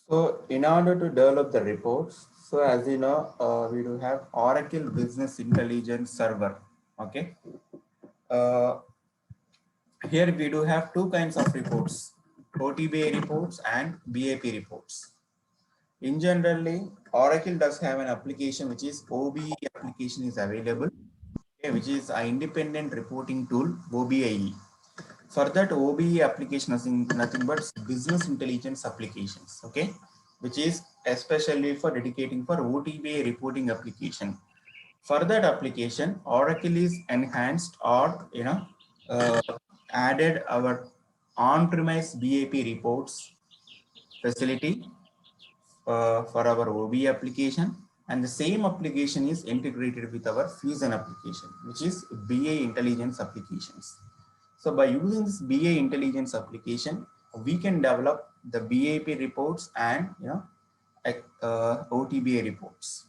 So in order to develop the reports, so as you know, we do have Oracle Business Intelligence Server. Okay. Uh, Here we do have two kinds of reports, OTBA reports and BAP reports. In generally, Oracle does have an application which is OBE application is available, okay, which is an independent reporting tool, OBIE. For that OBE application is nothing but business intelligence applications, okay, which is especially for dedicating for OTBA reporting application. For that application, Oracle is enhanced or uh, added our on-premise BAP reports facility for our OB application, and the same application is integrated with our Fusion application, which is BA intelligence applications. So by using this BA intelligence application, we can develop the BAP reports and OTBA reports.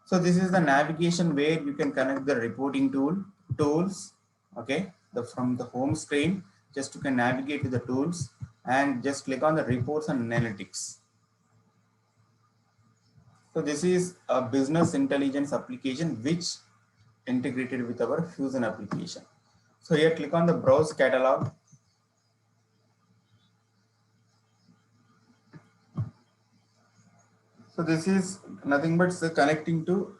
So this is the navigation where you can connect the reporting tools. Okay, from the home screen, just you can navigate to the tools and just click on the reports and analytics. So this is a business intelligence application which integrated with our Fusion application. So here click on the browse catalog. So this is nothing but connecting to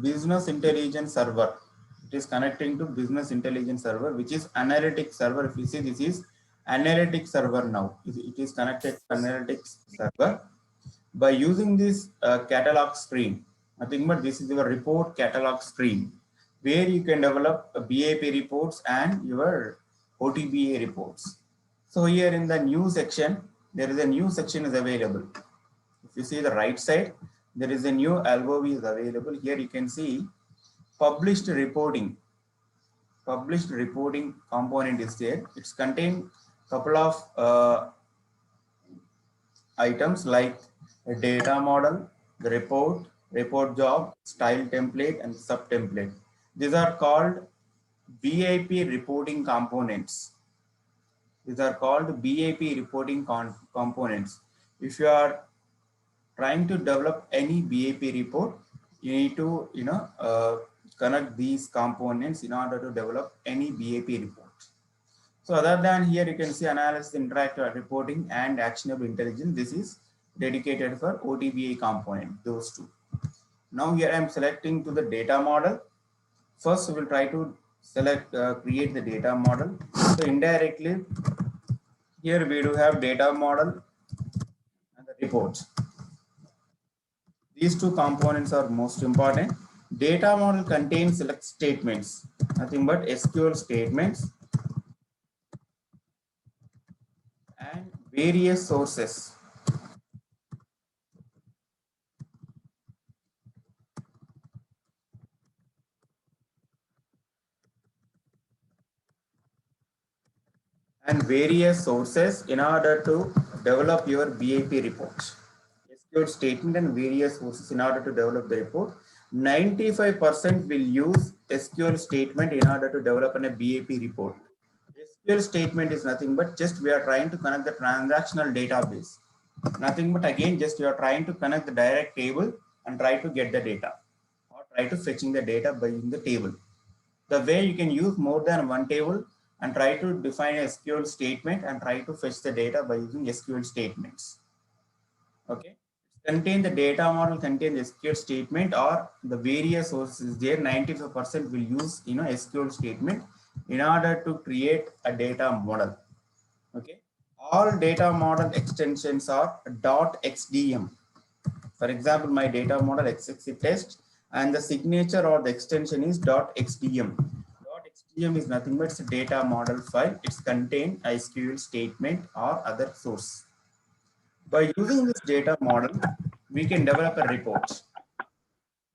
business intelligence server. It is connecting to business intelligence server, which is analytics server. If you see, this is analytics server now. It is connected to analytics server. By using this catalog screen, nothing but this is your report catalog screen, where you can develop BAP reports and your OTBA reports. So here in the new section, there is a new section is available. If you see the right side, there is a new LOV is available. Here you can see published reporting. Published reporting component is there. It's contain couple of items like a data model, the report job, style template, and sub template. These are called BAP reporting components. These are called BAP reporting components. If you are trying to develop any BAP report, you need to connect these components in order to develop any BAP report. So other than here, you can see analysis, interactive reporting, and actionable intelligence. This is dedicated for OTBA component, those two. Now here I am selecting to the data model. First, we will try to create the data model. So indirectly, here we do have data model and the reports. These two components are most important. Data model contains select statements, nothing but SQL statements and various sources. And various sources in order to develop your BAP report. SQL statement and various sources in order to develop the report. 95% will use SQL statement in order to develop a BAP report. SQL statement is nothing but just we are trying to connect the transactional database. Nothing but again, just you are trying to connect the direct table and try to get the data or try to fetching the data by using the table. The way you can use more than one table and try to define a SQL statement and try to fetch the data by using SQL statements. Okay. Contain the data model, contain the SQL statement or the various sources there. 95% will use SQL statement in order to create a data model. Okay. All data model extensions are .xdm. For example, my data model XXC test and the signature or the extension is .xdm. .xdm is nothing but it's a data model file. It's contain a SQL statement or other source. By using this data model, we can develop a report.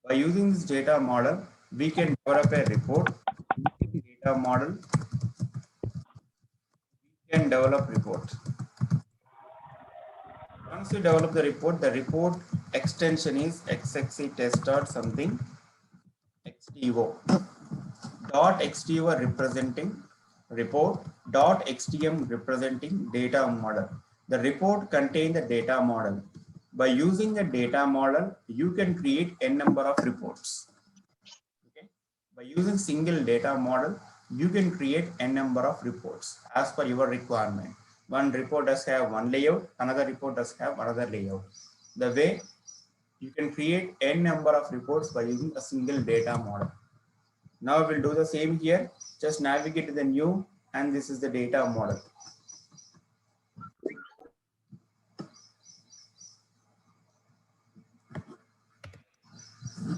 By using this data model, we can develop a report. Using data model, we can develop report. Once you develop the report extension is XXC test or something XTO. .xto representing report, .xtm representing data model. The report contains the data model. By using a data model, you can create n number of reports. Okay, by using single data model, you can create n number of reports as per your requirement. One report does have one layout, another report does have another layout. The way you can create n number of reports by using a single data model. Now we'll do the same here. Just navigate to the new, and this is the data model.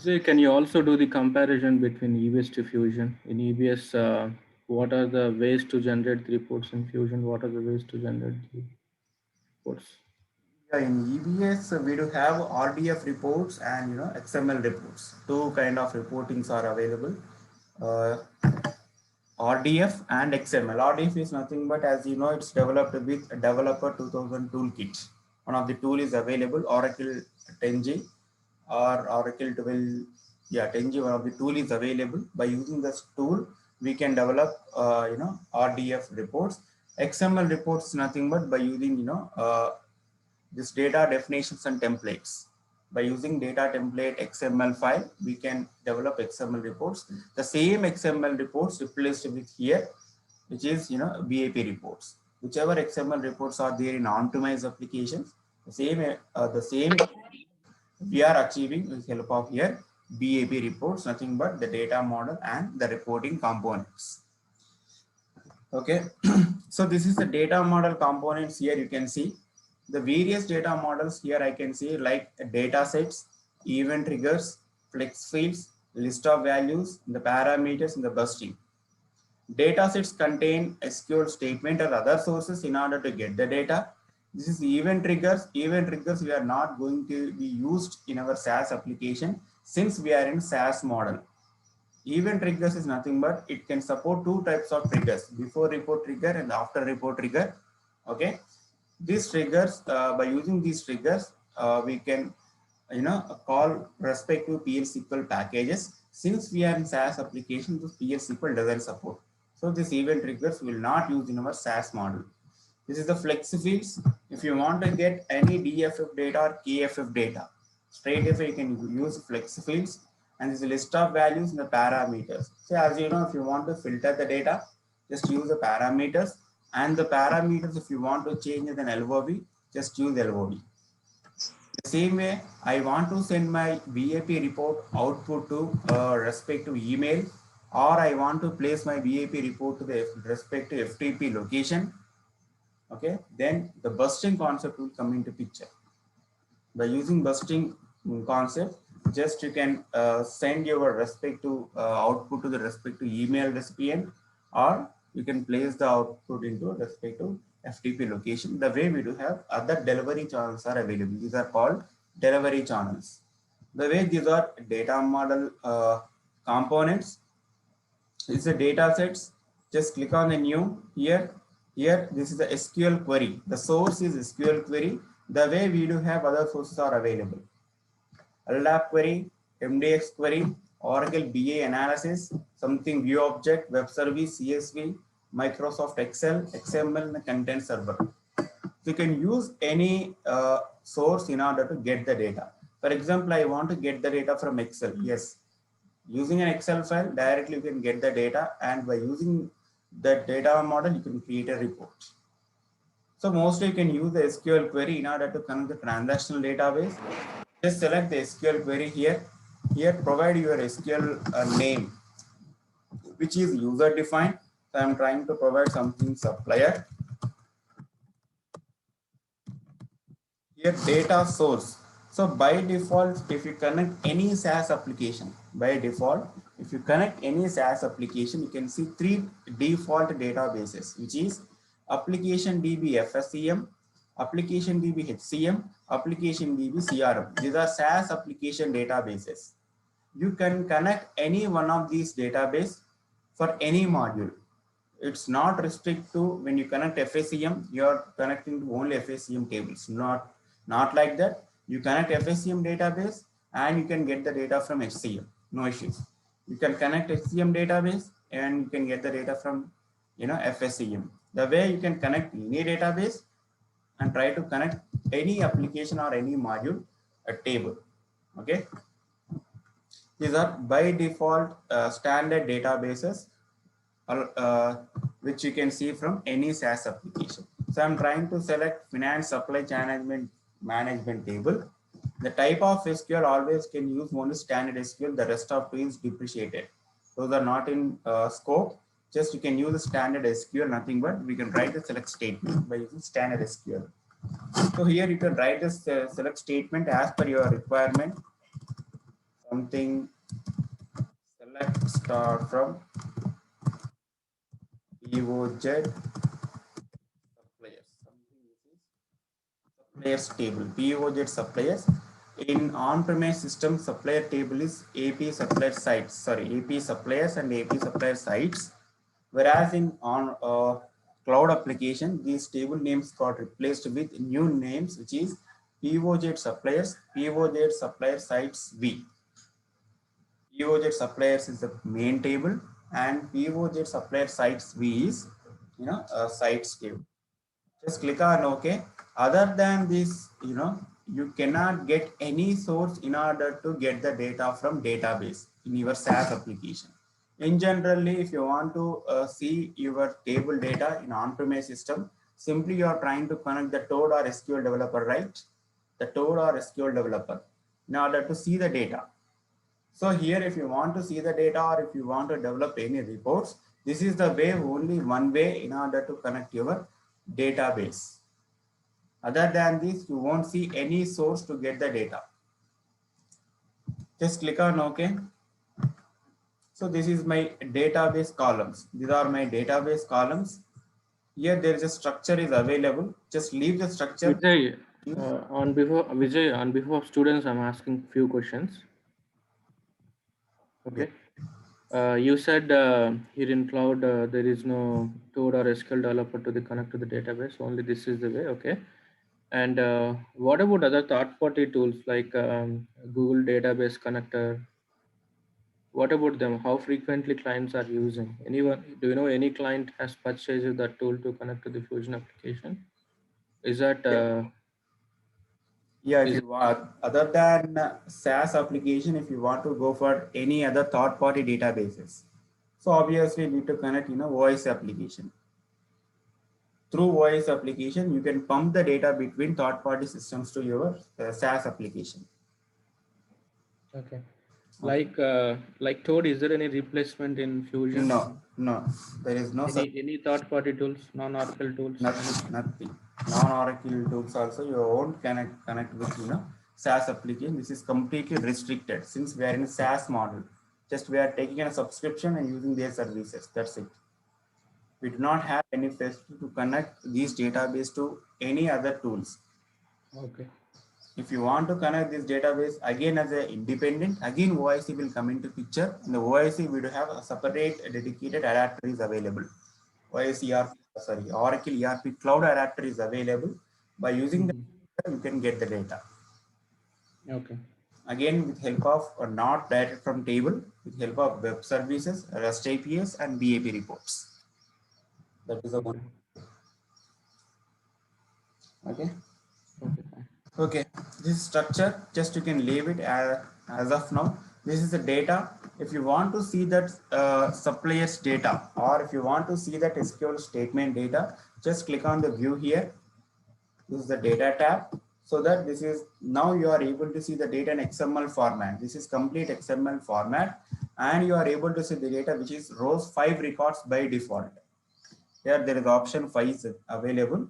So can you also do the comparison between EBS to Fusion? In EBS, what are the ways to generate the reports? In Fusion, what are the ways to generate the reports? Yeah, in EBS, we do have RDF reports and XML reports. Two kind of reportings are available. RDF and XML. RDF is nothing but, as you know, it's developed with Developer 2000 toolkit. One of the tool is available, Oracle 10G or Oracle 12. Yeah, 10G, one of the tool is available. By using this tool, we can develop, RDF reports. XML reports nothing but by using, this data definitions and templates. By using data template XML file, we can develop XML reports. The same XML reports replaced with here, which is BAP reports. Whichever XML reports are there in on-premise applications, the same we are achieving with help of here BAP reports, nothing but the data model and the reporting components. Okay, so this is the data model components. Here you can see the various data models. Here I can see like data sets, event triggers, flex fields, list of values, the parameters, and the busting. Data sets contain SQL statement or other sources in order to get the data. This is event triggers. Event triggers we are not going to be used in our SaaS application since we are in SaaS model. Event triggers is nothing but it can support two types of triggers: before report trigger and after report trigger. Okay, these triggers, by using these triggers, we can call respective PL SQL packages. Since we are in SaaS application, this PL SQL doesn't support. So these event triggers will not use in our SaaS model. This is the flex fields. If you want to get any DFF data or KFF data, straight away you can use flex fields. And this is a list of values and the parameters. So as you know, if you want to filter the data, just use the parameters. And the parameters, if you want to change an LOB, just use LOB. The same way, I want to send my BAP report output to respective email, or I want to place my BAP report to the respective FTP location. Okay, then the busting concept will come into picture. By using busting concept, just you can send your respective output to the respective email recipient, or you can place the output into respective FTP location. The way we do have other delivery channels are available. These are called delivery channels. The way these are data model components. It's a data sets. Just click on the new here. Here, this is the SQL query. The source is SQL query. The way we do have other sources are available. LDAP query, MDX query, Oracle BA analysis, something view object, web service, CSV, Microsoft Excel, XML, and the content server. So you can use any source in order to get the data. For example, I want to get the data from Excel. Yes, using an Excel file, directly you can get the data, and by using the data model, you can create a report. So mostly you can use the SQL query in order to connect the transactional database. Just select the SQL query here. Here, provide your SQL name, which is user defined. So I'm trying to provide something supplier. Here, data source. So by default, if you connect any SaaS application, by default, if you connect any SaaS application, you can see three default databases, which is application DB FSCM, application DB HCM, application DB CRM. These are SaaS application databases. You can connect any one of these database for any module. It's not restricted to when you connect FSCM, you're connecting to only FSCM tables. Not like that. You connect FSCM database and you can get the data from HCM. No issues. You can connect HCM database and you can get the data from FSCM. The way you can connect any database, and try to connect any application or any module, a table. Okay. These are by default standard databases which you can see from any SaaS application. So I'm trying to select finance supply chain management table. The type of SQL always can use only standard SQL. The rest of it is depreciated. Those are not in scope. Just you can use the standard SQL, nothing but we can write the select statement by using standard SQL. So here you can write this select statement as per your requirement. Something select star from POZ suppliers. Something this is suppliers table. POZ suppliers. In on-premise system, supplier table is AP supplier sites. Sorry, AP suppliers and AP supplier sites. Whereas in on cloud application, these table names got replaced with new names, which is POZ suppliers, POZ supplier sites V. POZ suppliers is the main table, and POZ supplier sites V is a sites table. Just click on OK. Other than this, you cannot get any source in order to get the data from database in your SaaS application. In generally, if you want to see your table data in on-premise system, simply you are trying to connect the Toad or SQL developer, right? The Toad or SQL developer in order to see the data. So here, if you want to see the data or if you want to develop any reports, this is the way, only one way in order to connect your database. Other than this, you won't see any source to get the data. Just click on OK. So this is my database columns. These are my database columns. Here there is a structure is available. Just leave the structure. Vijay, on behalf of students, I'm asking few questions. Okay. You said here in cloud there is no Toad or SQL developer to connect to the database. Only this is the way. Okay. And what about other third-party tools like Google Database Connector? What about them? How frequently clients are using? Anyone? Do you know any client has purchased that tool to connect to the Fusion application? Is that Yeah, if you want, other than SaaS application, if you want to go for any other third-party databases, so obviously you need to connect, voice application. Through voice application, you can pump the data between third-party systems to your SaaS application. okay? Like Toad, is there any replacement in Fusion? No, there is no Any third-party tools, non-Oracle tools? nothing. Non-Oracle tools also you won't connect with SaaS application. This is completely restricted since we are in a SaaS model. Just we are taking a subscription and using their services. That's it. We do not have any facility to connect these database to any other tools. Okay. If you want to connect this database again as an independent, again OIC will come into picture. In the OIC, we do have a separate dedicated adapter is available. Oracle ERP Cloud adapter is available. By using the you can get the data. Okay. Again, with help of not direct from table, with help of web services, REST APIs, and BAP reports. That is the one. Okay. Okay. This structure, just you can leave it as of now. This is the data. If you want to see that suppliers data, or if you want to see that SQL statement data, just click on the view here. This is the data tab. So that this is now you are able to see the data in XML format. This is complete XML format, and you are able to see the data which is rows 5 records by default. Here there is option 5 is available.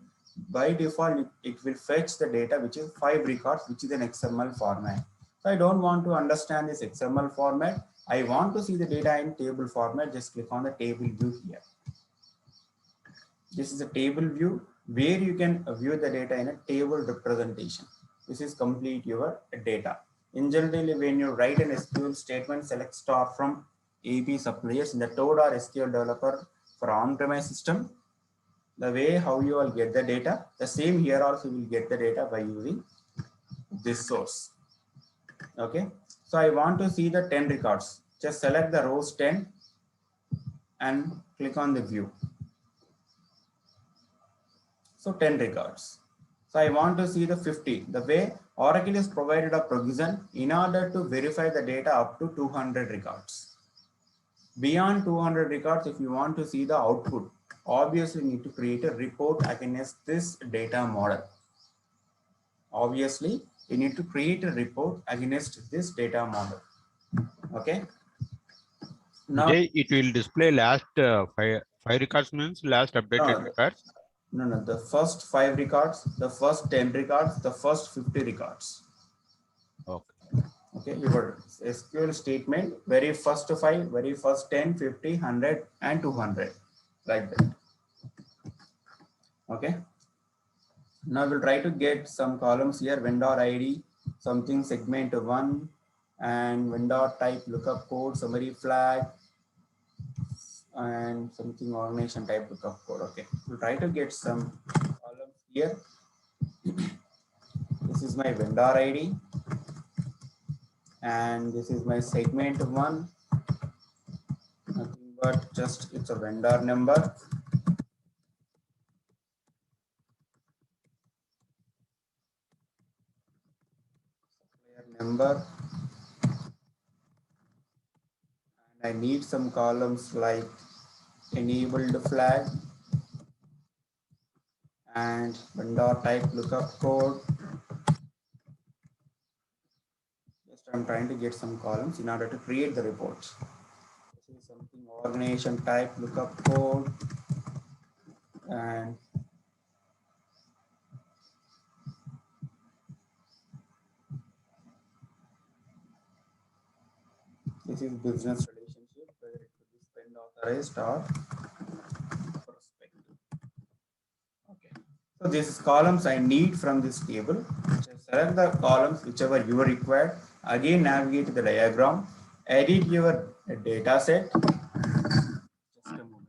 By default, it will fetch the data which is 5 records, which is an XML format. So I don't want to understand this XML format. I want to see the data in table format. Just click on the table view here. This is a table view where you can view the data in a table representation. This is complete your data. In generally, when you write an SQL statement, select star from AP suppliers in the Toad or SQL developer for on-premise system, the way how you will get the data, the same here also you will get the data by using this source. Okay. So I want to see the 10 records. Just select the rows 10 and click on the view. So 10 records. So I want to see the 50. The way Oracle is provided a provision in order to verify the data up to 200 records. Beyond 200 records, if you want to see the output, obviously you need to create a report against this data model. Obviously, you need to create a report against this data model. Okay. Now, Vijay, it will display last five records means last updated no, records. no, the first 5 records, the first 10 records, the first 50 records. Okay. Okay, your SQL statement, very first 5, very first 10, 50, 100, and 200, like that. Okay. Now we'll try to get some columns here, vendor ID, something segment 1, and vendor type lookup code, summary flag, and something organization type lookup code. Okay, we'll try to get some columns here. This is my vendor ID, and this is my segment 1. Nothing but just it's a vendor number. Number, and I need some columns like enabled flag and vendor type lookup code. Just I'm trying to get some columns in order to create the report. This is something organization type lookup code, and this is business relationship, whether it could be spend authorized or prospective. Okay. So these columns I need from this table. Just select the columns whichever you require. Again, navigate to the diagram, edit your data set. Just a moment.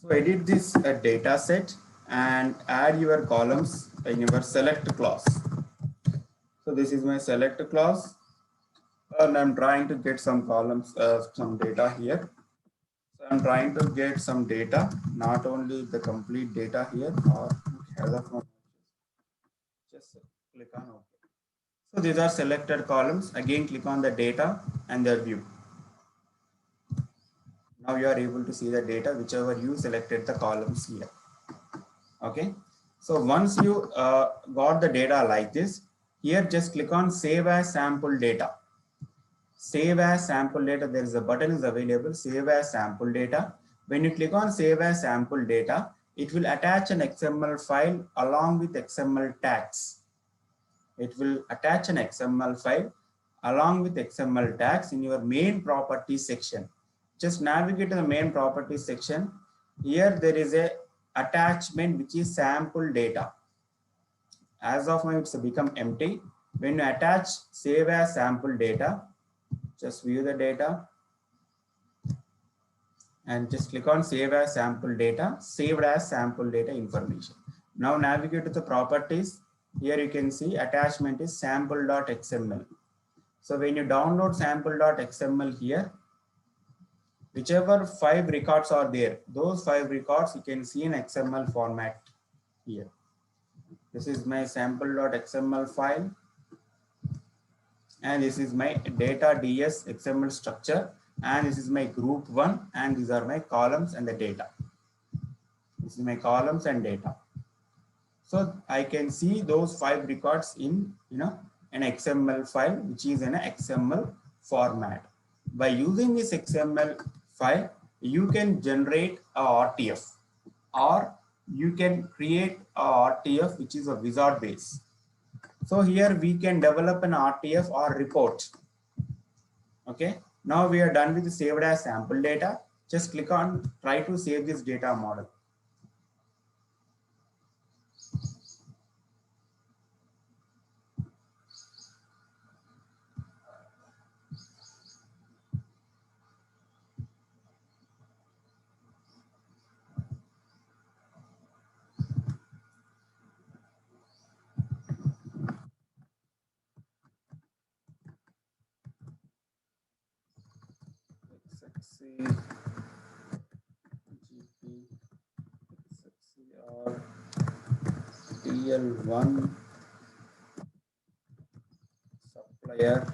So edit this data set and add your columns in your select clause. So this is my select clause, and I'm trying to get some columns, some data here. So I'm trying to get some data, not only the complete data here, or as of now, just click on OK. So these are selected columns. Again, click on the data and the view. Now you are able to see the data, whichever you selected the columns here. Okay. So once you got the data like this, here just click on save as sample data. Save as sample data, there is a button is available, save as sample data. When you click on save as sample data, it will attach an XML file along with XML tags. It will attach an XML file along with XML tags in your main properties section. Just navigate to the main properties section. Here there is a attachment which is sample data. As of now it's become empty. When you attach save as sample data, just view the data and just click on save as sample data, saved as sample data information. Now navigate to the properties. Here you can see attachment is sample.xml. So when you download sample.xml here, whichever 5 records are there, those 5 records you can see in XML format here. This is my sample.xml file, and this is my data DS XML structure, and this is my group 1, and these are my columns and the data. This is my columns and data. So I can see those 5 records in an XML file, which is in an XML format. By using this XML file, you can generate a RTF, or you can create a RTF, which is a wizard base. So here we can develop an RTF or report. Okay. Now we are done with the saved as sample data. Just click on try to save this data model. or TL1 supplier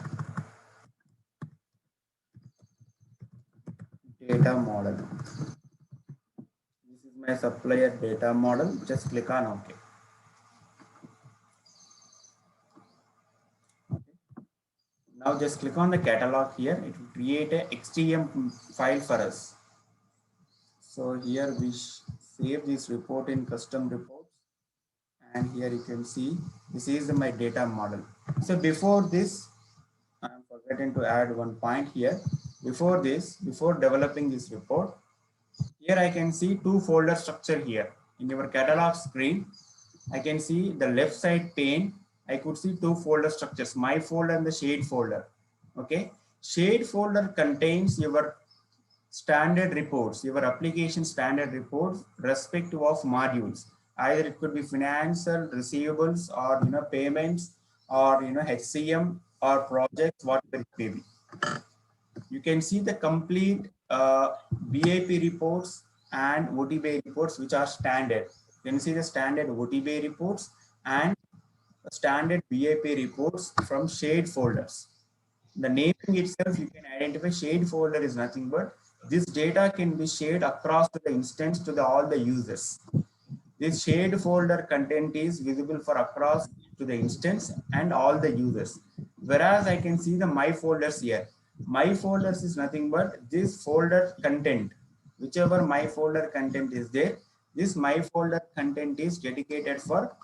data model. This is my supplier data model. Just click on OK. Now just click on the catalog here. It will create a XTM file for us. So here we save this report in custom reports. And here you can see this is my data model. So before this, I'm forgetting to add one point here. Before this, before developing this report, here I can see two folder structure here. In your catalog screen, I can see the left side pane. I could see two folder structures, my folder and the shade folder. Okay, shade folder contains your standard reports, your application standard reports, respective of modules. Either it could be financial, receivables, or payments, or HCM or projects, whatever it may be. You can see the complete BAP reports and OTB reports, which are standard. You can see the standard OTB reports and standard BAP reports from shade folders. The naming itself, you can identify shade folder is nothing but this data can be shared across the instance to all the users. This shade folder content is visible for across to the instance and all the users. Whereas I can see the my folders here. My folders is nothing but this folder content. Whichever my folder content is there, this my folder content is dedicated for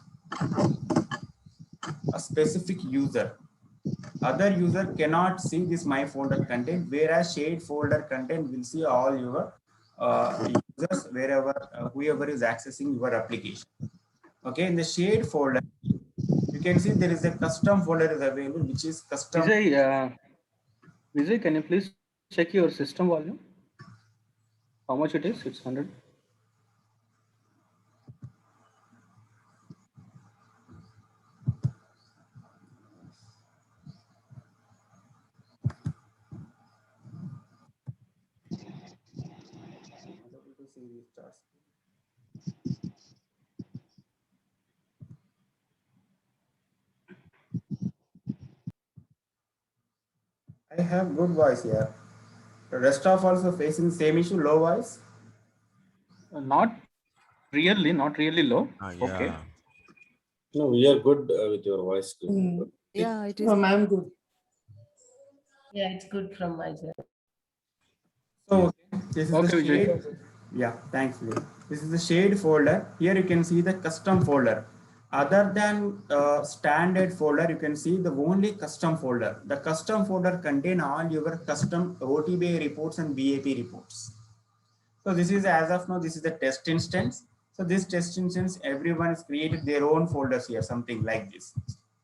a specific user. Other user cannot see this my folder content, whereas shade folder content will see all your users wherever whoever is accessing your application. Okay, in the shade folder, you can see there is a custom folder is available, which is custom. Vijay, can you please check your system volume? How much it is? It's 100. I have good voice here. The rest of also facing same issue, low voice. Not really low. Okay. Yeah. No, we are good with your voice too. Yeah, it is. No, ma'am, good. Yeah, it's good from my side. So this is Okay, the Vijay. shade. Yeah, thanks, Vijay. This is the shade folder. Here you can see the custom folder. Other than standard folder, you can see the only custom folder. The custom folder contain all your custom OTB reports and BAP reports. So this is as of now, this is the test instance. So this test instance, everyone has created their own folders here, something like this.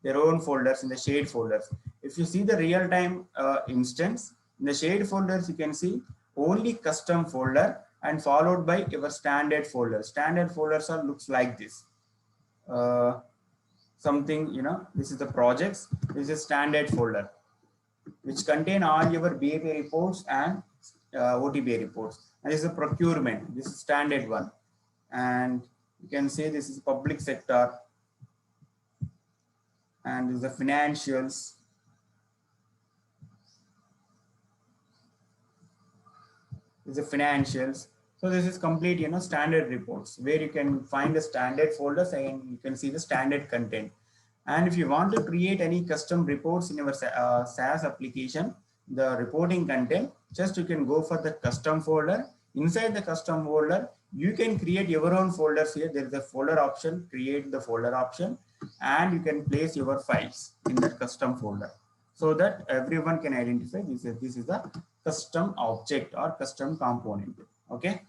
Their own folders in the shade folders. If you see the real-time instance, in the shade folders, you can see only custom folder and followed by your standard folder. Standard folders are looks like this. Something, this is the projects. This is standard folder, which contain all your BAP reports and OTB reports. And this is a procurement. This is standard one. And you can say this is public sector. And this is the financials. This is the financials. So this is complete, standard reports where you can find the standard folders and you can see the standard content. And if you want to create any custom reports in your SaaS application, the reporting content, just you can go for the custom folder. Inside the custom folder, you can create your own folders here. There is a folder option, create the folder option, and you can place your files in that custom folder so that everyone can identify this is a custom object or custom component. Okay.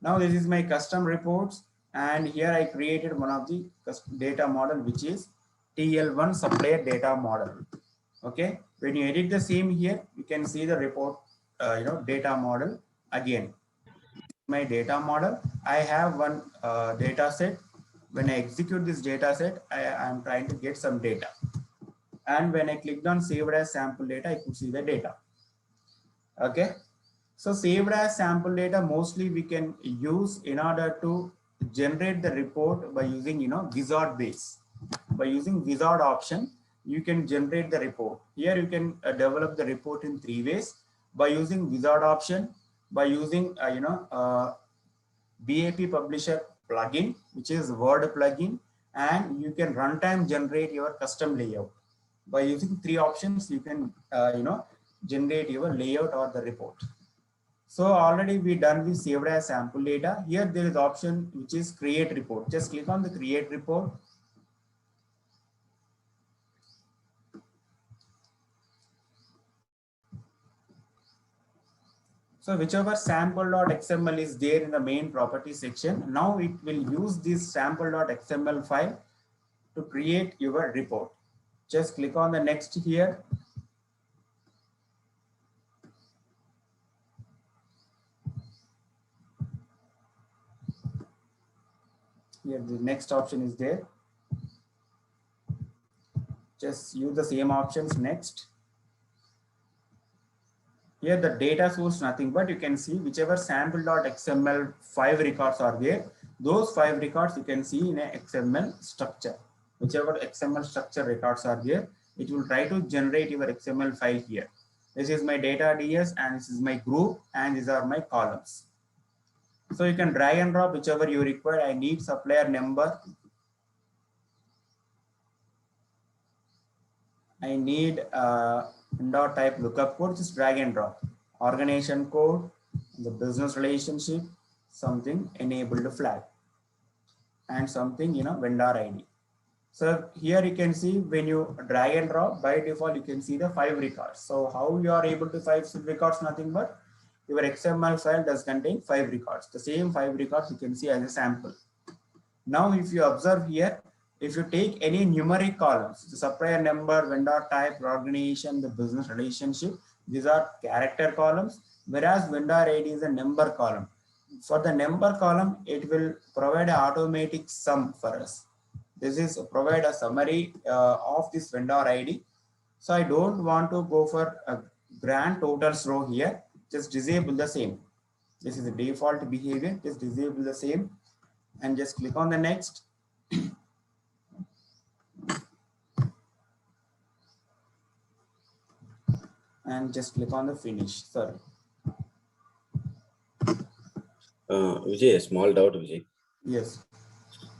Now this is my custom reports, and here I created one of the data model, which is TL1 supplier data model. Okay, when you edit the same here, you can see the report, data model again. My data model, I have one data set. When I execute this data set, I am trying to get some data. And when I clicked on saved as sample data, I could see the data. Okay, So saved as sample data mostly we can use in order to generate the report by using, wizard base. By using wizard option, you can generate the report. Here you can develop the report in 3 ways: by using wizard option, by using BAP publisher plugin, which is Word plugin, and you can runtime generate your custom layout. By using 3 options, you can generate your layout or the report. So already we done with saved as sample data. Here there is option which is create report. Just click on the create report. So whichever sample.xml is there in the main property section, now it will use this sample.xml file to create your report. Just click on the next here. Here the next option is there. Just use the same options next. Here the data source nothing but you can see whichever sample.xml 5 records are there, those 5 records you can see in a XML structure. Whichever XML structure records are there, it will try to generate your XML file here. This is my data DS and this is my group and these are my columns. So you can drag and drop whichever you require. I need supplier number. I need dot type lookup code, just drag and drop. Organization code, the business relationship, something enabled flag, and something vendor ID. So here you can see when you drag and drop, by default you can see the 5 records. So how you are able to 5 records? Nothing but your XML file does contain 5 records. The same 5 records you can see as a sample. Now if you observe here, if you take any numeric columns, the supplier number, vendor type, organization, the business relationship, these are character columns, whereas vendor ID is a number column. For the number column, it will provide an automatic sum for us. This is provide a summary of this vendor ID. So I don't want to go for a grand totals row here. Just disable the same. This is the default behavior. Just disable the same and just click on the next. And just click on the finish. Sorry. Vijay, a small doubt, Vijay. Yes.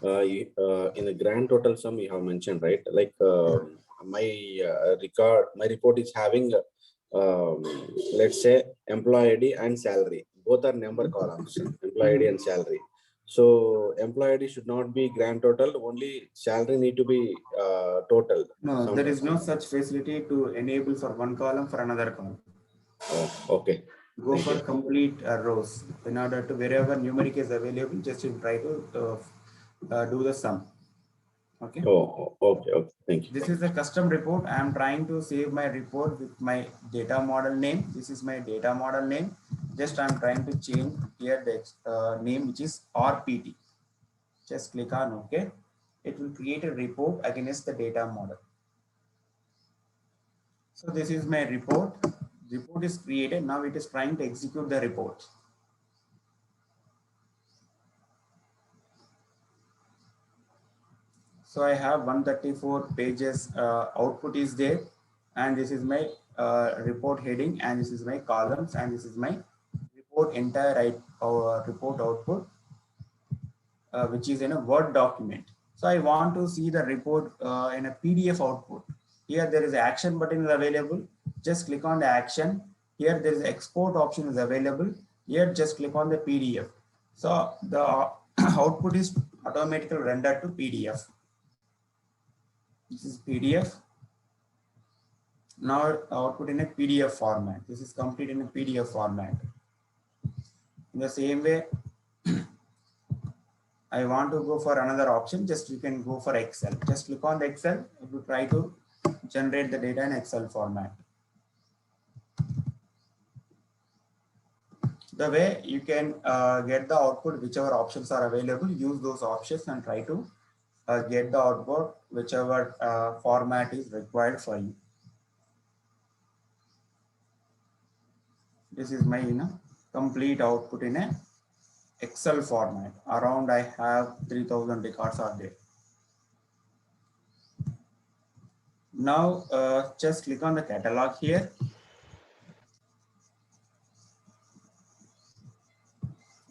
In the grand total sum you have mentioned, right? Like my report is having, let's say, employee ID and salary. Both are number columns, employee ID and salary. So employee ID should not be grand total, only salary need to be total. No, there is no such facility to enable for one column for another column. Oh, okay. Go for complete rows. In order to wherever numeric is available, just you try to do the sum. Okay. Oh, okay. Okay. Thank you. This is a custom report. I am trying to save my report with my data model name. This is my data model name. Just I'm trying to change here the name, which is RPT. Just click on OK. It will create a report against the data model. So this is my report. Report is created. Now it is trying to execute the report. So I have 134 pages output is there, and this is my report heading, and this is my columns, and this is my report entire report output, which is in a Word document. So I want to see the report in a PDF output. Here there is an action button is available. Just click on the action. Here there is export option is available. Here just click on the PDF. So the output is automatically rendered to PDF. This is PDF. Now output in a PDF format. This is complete in a PDF format. In the same way, I want to go for another option. Just you can go for Excel. Just click on the Excel. If you try to generate the data in Excel format. The way you can get the output, whichever options are available, use those options and try to get the output, whichever format is required for you. This is my complete output in a Excel format. Around I have 3000 records are there. Now just click on the catalog here.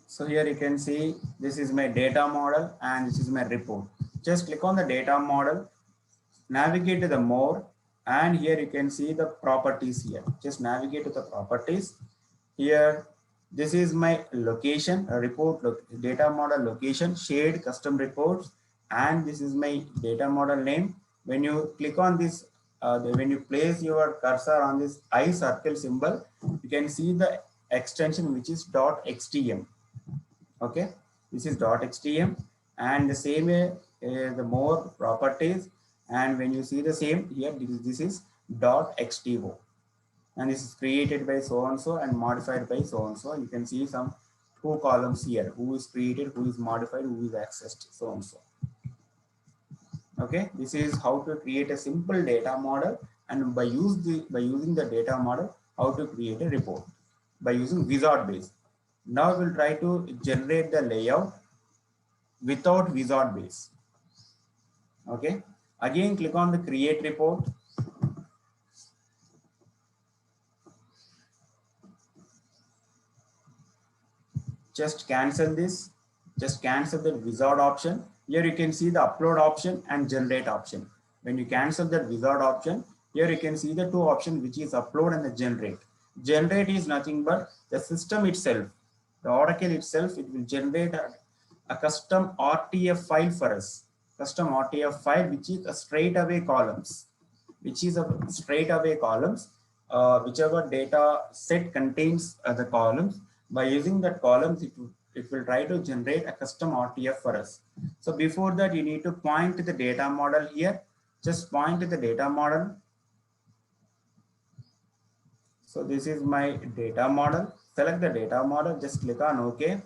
So here you can see this is my data model and this is my report. Just click on the data model, navigate to the more, and here you can see the properties here. Just navigate to the properties. Here, this is my location, a report data model location, shared custom reports, and this is my data model name. When you click on this, when you place your cursor on this I circle symbol, you can see the extension which is .xtm. Okay, this is .xtm, and the same way the more properties, and when you see the same here, this is .xto, and this is created by so and so and modified by so and so. You can see some 2 columns here: who is created, who is modified, who is accessed, so and so. Okay, this is how to create a simple data model, and by using the data model, how to create a report by using wizard base. Now we'll try to generate the layout without wizard base. Okay, again click on the create report. Just cancel this, just cancel the wizard option. Here you can see the upload option and generate option. When you cancel that wizard option, here you can see the 2 options, which is upload and the generate. Generate is nothing but the system itself, the Oracle itself, it will generate a custom RTF file for us. Custom RTF file, which is a straight away columns, whichever data set contains the columns. By using that columns, it will try to generate a custom RTF for us. So before that, you need to point to the data model here. Just point to the data model. So this is my data model. Select the data model, just click on OK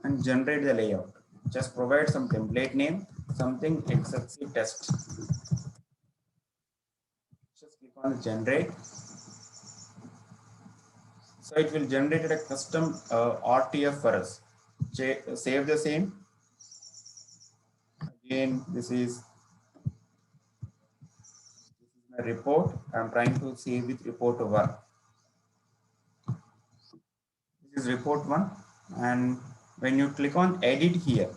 and generate the layout. Just provide some template name, something XXC test. Just click on generate. So it will generate a custom RTF for us. Save the same. Again, this is my report. I'm trying to save with report 1. This is report 1. And when you click on edit here,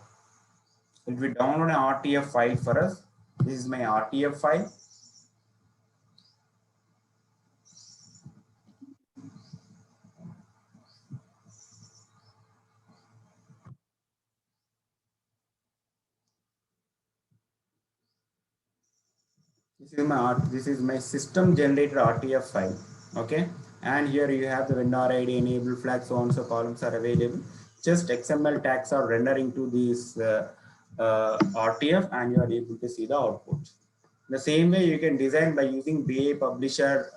it will download an RTF file for us. This is my RTF file. This is my system generated RTF file. Okay, and here you have the vendor ID, enable flag, so on so columns are available. Just XML tags are rendering to this RTF, and you are able to see the output. The same way you can design by using BA Publisher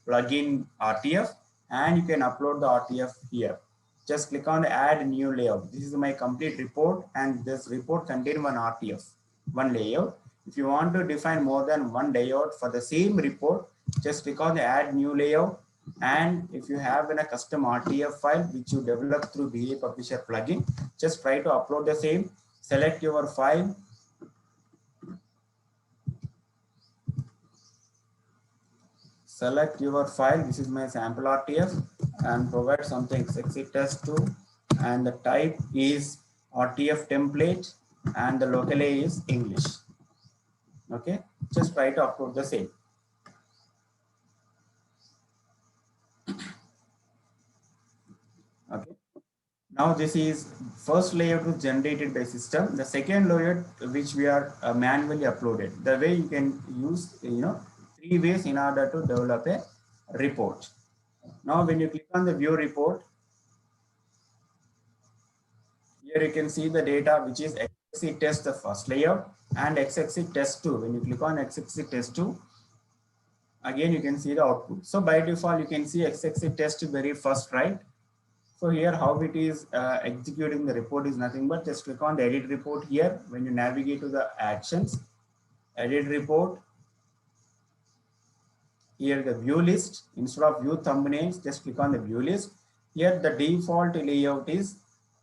plugin RTF, and you can upload the RTF here. Just click on add new layout. This is my complete report, and this report contains one RTF, one layout. If you want to define more than one layout for the same report, just click on the add new layout. And if you have a custom RTF file which you develop through BA Publisher plugin, just try to upload the same. Select your file. Select your file. This is my sample RTF, and provide something XXC test2, and the type is RTF template, and the local A is English. Okay, just try to upload the same. Okay, now this is first layout was generated by system. The second layout which we are manually uploaded. The way you can use 3 ways in order to develop a report. Now when you click on the view report, here you can see the data which is XXC test, the first layout, and XXC test2. When you click on XXC test2, again you can see the output. So by default you can see XXC test very first, right? So here how it is executing the report is nothing but just click on the edit report here. When you navigate to the actions, edit report, here the view list. Instead of view thumbnails, just click on the view list. Here the default layout is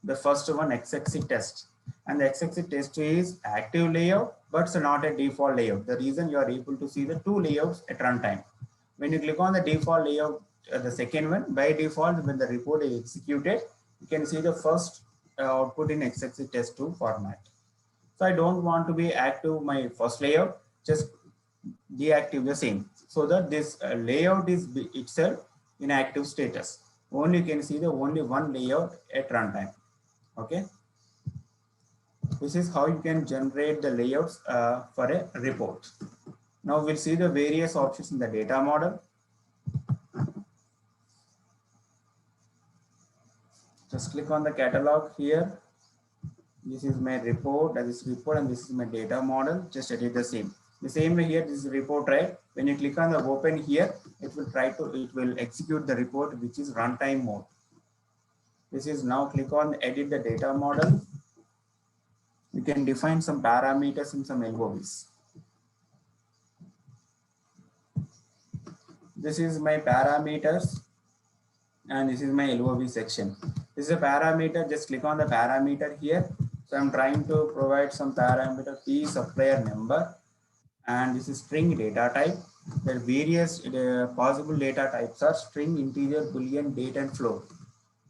the first one, XXC test. And the XXC test is active layout, but it's not a default layout. The reason you are able to see the two layouts at runtime. When you click on the default layout, the second one, by default, when the report is executed, you can see the first output in XXC test 2 format. So I don't want to be active my first layout, just deactive the same, so that this layout is itself in active status. Only you can see the only one layout at runtime. Okay. This is how you can generate the layouts for a report. Now we'll see the various options in the data model. Just click on the catalog here. This is my report, and this report, and this is my data model. Just edit the same. The same way here, this is report, right? When you click on the open here, it will execute the report, which is runtime mode. This is now click on edit the data model. We can define some parameters and some LOVs. This is my parameters, and this is my LOV section. This is a parameter. Just click on the parameter here. So I'm trying to provide some parameter P supplier number, and this is string data type. The various possible data types are string, integer, boolean, date, and float.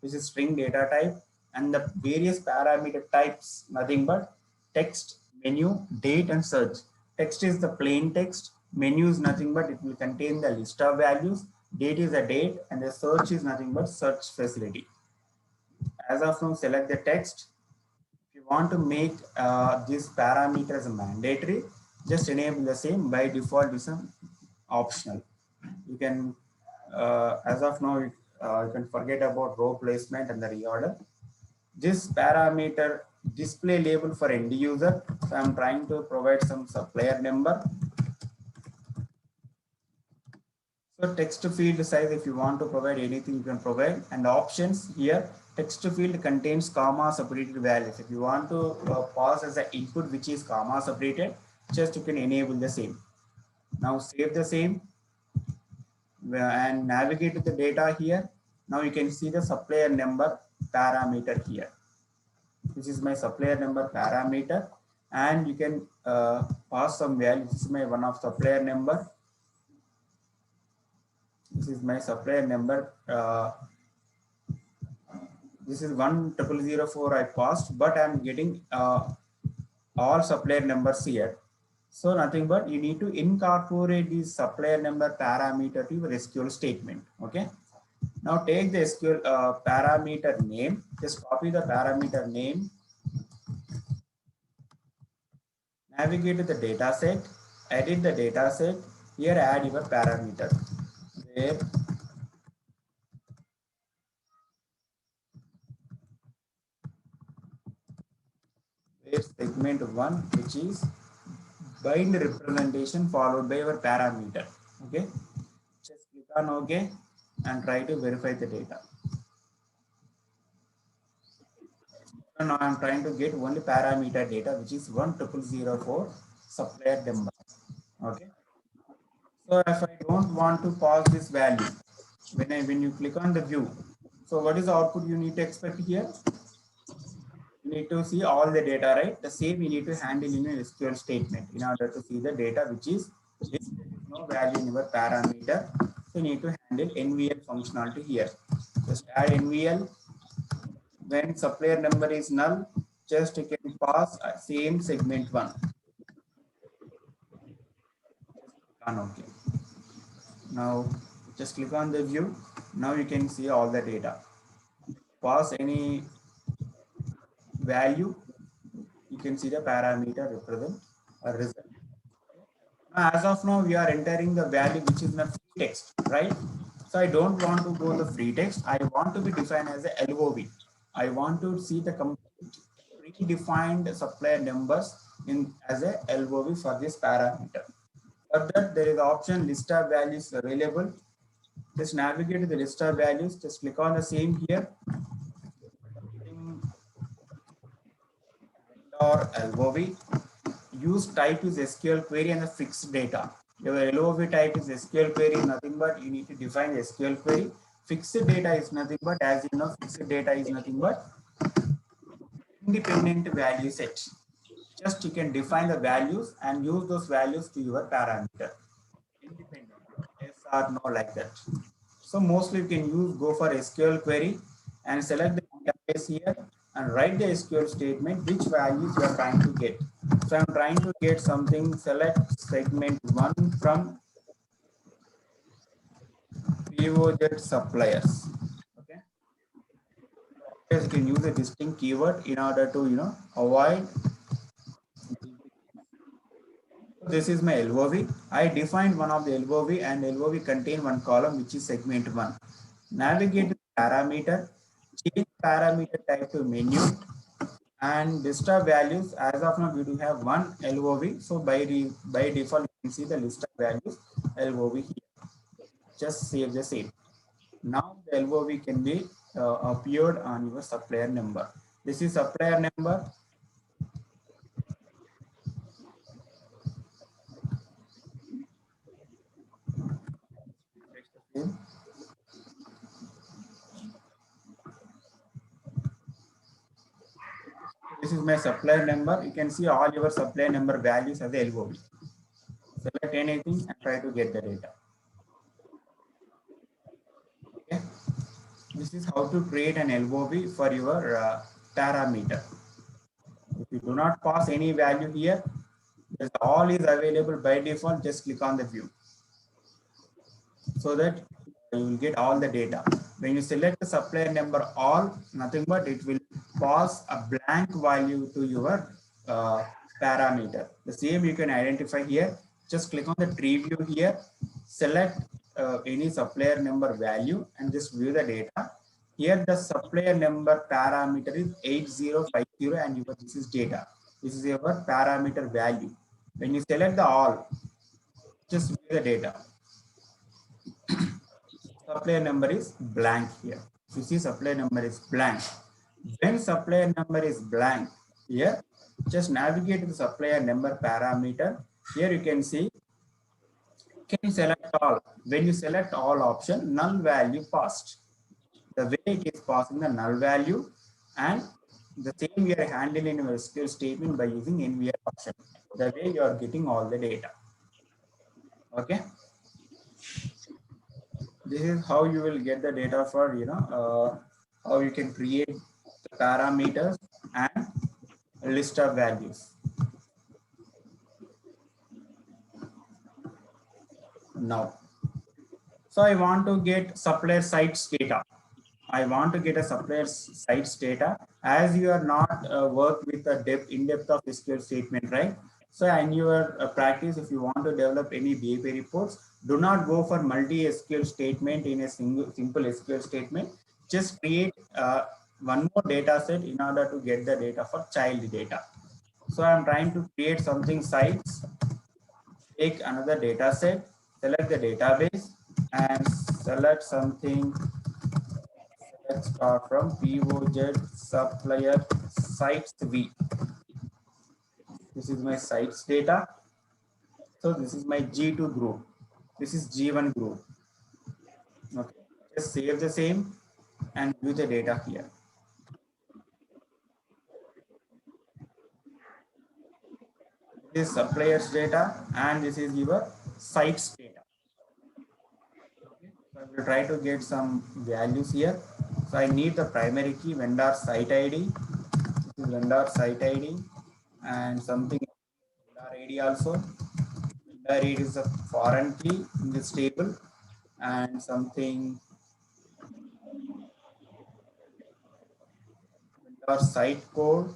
This is string data type, and the various parameter types, nothing but text, menu, date, and search. Text is the plain text. Menu is nothing but it will contain the list of values. Date is a date, and the search is nothing but search facility. As of now, select the text. If you want to make these parameters mandatory, just enable the same. By default, this is optional. You can, as of now, you can forget about row placement and the reorder. This parameter display label for end user. So I'm trying to provide some supplier number. So text field size, if you want to provide anything, you can provide. And options here, text field contains comma separated values. If you want to pass as an input which is comma separated, just you can enable the same. Now save the same and navigate to the data here. Now you can see the supplier number parameter here. This is my supplier number parameter, and you can pass some value. This is my one of supplier number. This is my supplier number. This is 10004 I passed, but I'm getting all supplier numbers here. So nothing but you need to incorporate this supplier number parameter to your SQL statement. Okay. Now take the SQL parameter name. Just copy the parameter name. Navigate to the data set. Edit the data set. Here add your parameter. Where segment 1, which is bind representation followed by your parameter. Okay, just click on OK and try to verify the data. So now I'm trying to get only parameter data, which is 10004 supplier number. Okay, so if I don't want to pass this value, when you click on the view, so what is the output you need to expect here? You need to see all the data, right? The same you need to handle in a SQL statement in order to see the data, which is no value in your parameter. So you need to handle NVL functionality here. Just add NVL. When supplier number is null, just you can pass same segment 1. Okay. Now just click on the view. Now you can see all the data. Pass any value, you can see the parameter represent a result. Now, as of now, we are entering the value which is in the free text, right? So I don't want to go the free text. I want to be defined as a LOV. I want to see the complete predefined supplier numbers in as a LOV for this parameter. For that, there is the option list of values available. Just navigate to the list of values. Just click on the same here. Or LOV. Use type is SQL query and the fixed data. Your LOV type is SQL query, nothing but you need to define the SQL query. Fixed data is nothing but, as you know, fixed data is nothing but independent value set. Just you can define the values and use those values to your parameter. Independent, yes or no, like that. So mostly you can go for SQL query and select the database here and write the SQL statement, which values you are trying to get. So I'm trying to get something, select segment 1 from POZ suppliers. Okay. Yes, you can use a distinct keyword in order to avoid. This is my LOV. I defined one of the LOV and LOV contain one column which is segment 1. Navigate the parameter, change parameter type to menu, and list of values. As of now we do have one LOV, so by default you can see the list of values LOV here. Just save the same. Now the LOV can be appeared on your supplier number. This is supplier number. This is my supplier number. You can see all your supplier number values as a LOV. Select anything and try to get the data. Okay. This is how to create an LOV for your parameter. If you do not pass any value here, all is available by default. Just click on the view so that you will get all the data. When you select the supplier number all, nothing but it will pass a blank value to your parameter. The same you can identify here. Just click on the tree view here, select any supplier number value and just view the data. Here the supplier number parameter is 8050 and this is data. This is your parameter value. When you select the all, just view the data. Supplier number is blank here. You see supplier number is blank. When supplier number is blank here, just navigate to the supplier number parameter. Here you can see, can you select all? When you select all option, null value passed. The way it is passing the null value, and the same we are handling in our SQL statement by using NVR option. The way you are getting all the data. Okay. This is how you will get the data for how you can create the parameters and a list of values. Now, so I want to get supplier sites data. I want to get a supplier sites data, as you are not work with a in-depth of SQL statement, right? So in your practice, if you want to develop any BAP reports, do not go for multi-SQL statement in a simple SQL statement. Just create one more data set in order to get the data for child data. So I'm trying to create something sites, take another data set, select the database and select something. Let's start from POZ supplier sites V. This is my sites data. So this is my G2 group. This is G1 group. Okay. Just save the same and view the data here. This is suppliers data and this is your sites data. Okay. So I will try to get some values here. So I need the primary key, vendor site ID. This is vendor site ID and something vendor ID also. Vendor ID is a foreign key in this table and something vendor site code,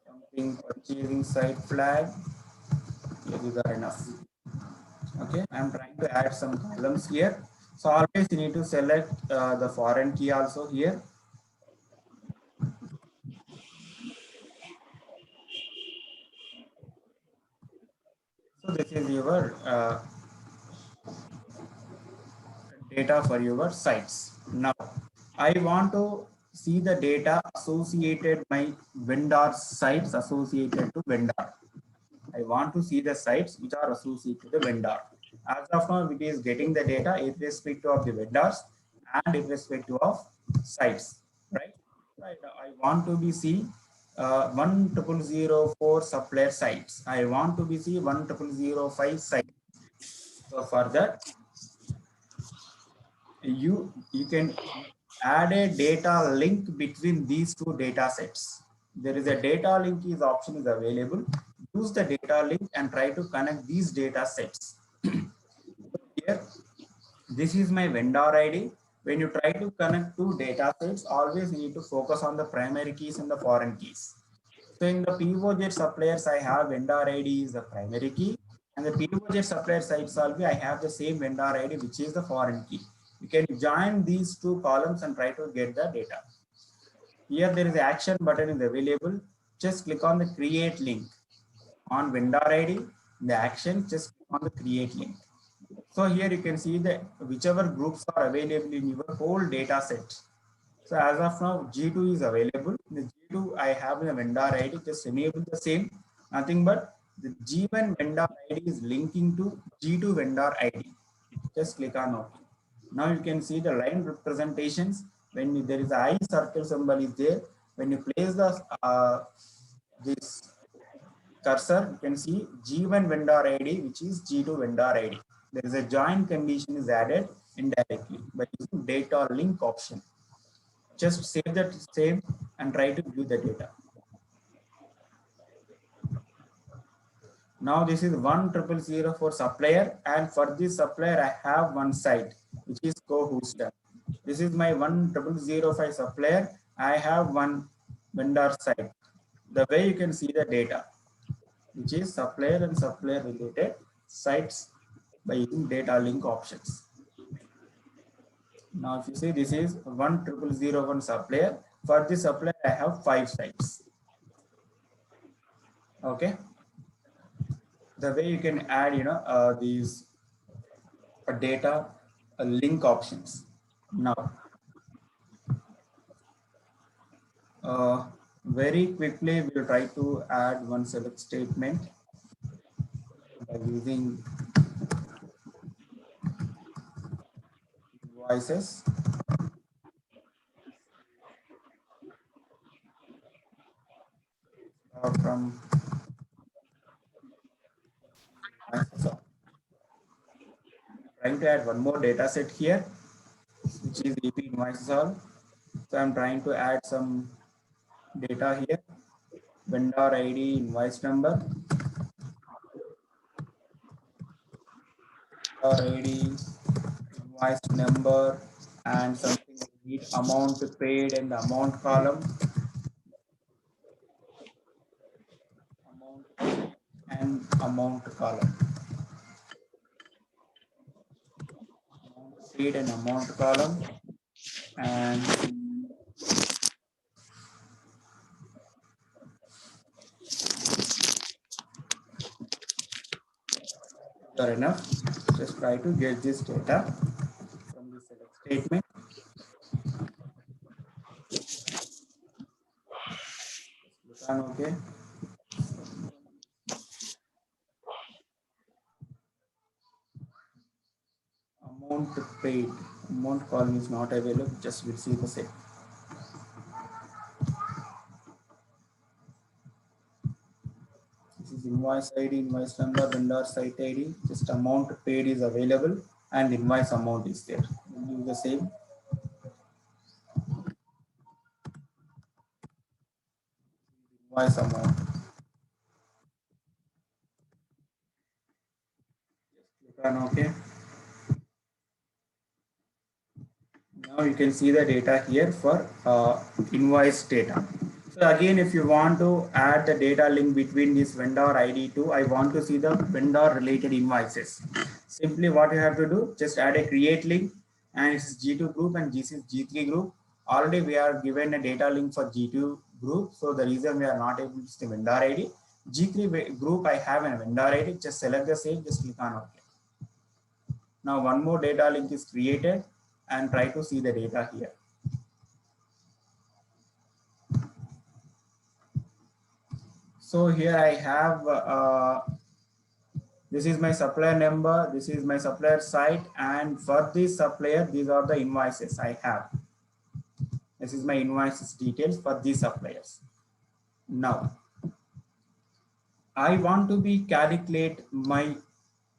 something purchasing site flag. Yeah, these are enough. Okay, I'm trying to add some columns here. So always you need to select the foreign key also here. So this is your data for your sites. Now I want to see the data associated my vendor sites associated to vendor. I want to see the sites which are associated to the vendor. As of now, it is getting the data irrespective of the vendors and irrespective of sites, right? Right. I want to be see 10004 supplier sites. I want to be see 10005 sites. So for that, you can add a data link between these two data sets. There is a data link is option is available. Use the data link and try to connect these data sets. Here, this is my vendor ID. When you try to connect two data sets, always need to focus on the primary keys and the foreign keys. So in the POJ suppliers, I have vendor ID is the primary key, and the POJ supplier site solve, I have the same vendor ID, which is the foreign key. You can join these two columns and try to get the data. Here there is an action button is available. Just click on the create link on vendor ID. The action, just click on the create link. So here you can see that whichever groups are available in your whole data set. So as of now, G2 is available. The G2 I have the vendor ID, just enable the same, nothing but the G1 vendor ID is linking to G2 vendor ID. Just click on OK. Now you can see the line representations. When there is a I circle symbol is there, when you place the this cursor, you can see G1 vendor ID, which is G2 vendor ID. There is a join condition is added indirectly by using data link option. Just save that same and try to view the data. Now this is 10004 for supplier, and for this supplier I have one site which is co-hoster. This is my 10005 supplier. I have one vendor site. The way you can see the data, which is supplier and supplier related sites by using data link options. Now if you see, this is 10001 supplier. For this supplier I have 5 sites. Okay. The way you can add, these data link options. Now, very quickly we'll try to add one select statement by using invoices. From Microsoft. Trying to add one more data set here, which is EP invoices all. So I'm trying to add some data here. Vendor ID, invoice number, vendor ID, invoice number, and something we need amount paid in the amount column. Amount and amount column. Amount paid and amount column, and are enough. Just try to get this data from the select statement. Click on OK. Amount paid, amount column is not available. Just we'll see the same. This is invoice ID, invoice number, vendor site ID. Just amount paid is available and invoice amount is there. We'll use the same. Invoice amount. Just click on OK. Now you can see the data here for invoice data. So again, if you want to add the data link between this vendor ID to, I want to see the vendor related invoices. Simply what you have to do, just add a create link, and it's G2 group and this is G3 group. Already we are given a data link for G2 group. So the reason we are not able to see the vendor ID. G3 group, I have a vendor ID. Just select the same, just click on OK. Now one more data link is created and try to see the data here. So here I have, this is my supplier number, this is my supplier site, and for this supplier, these are the invoices I have. This is my invoices details for these suppliers. Now, I want to be calculate my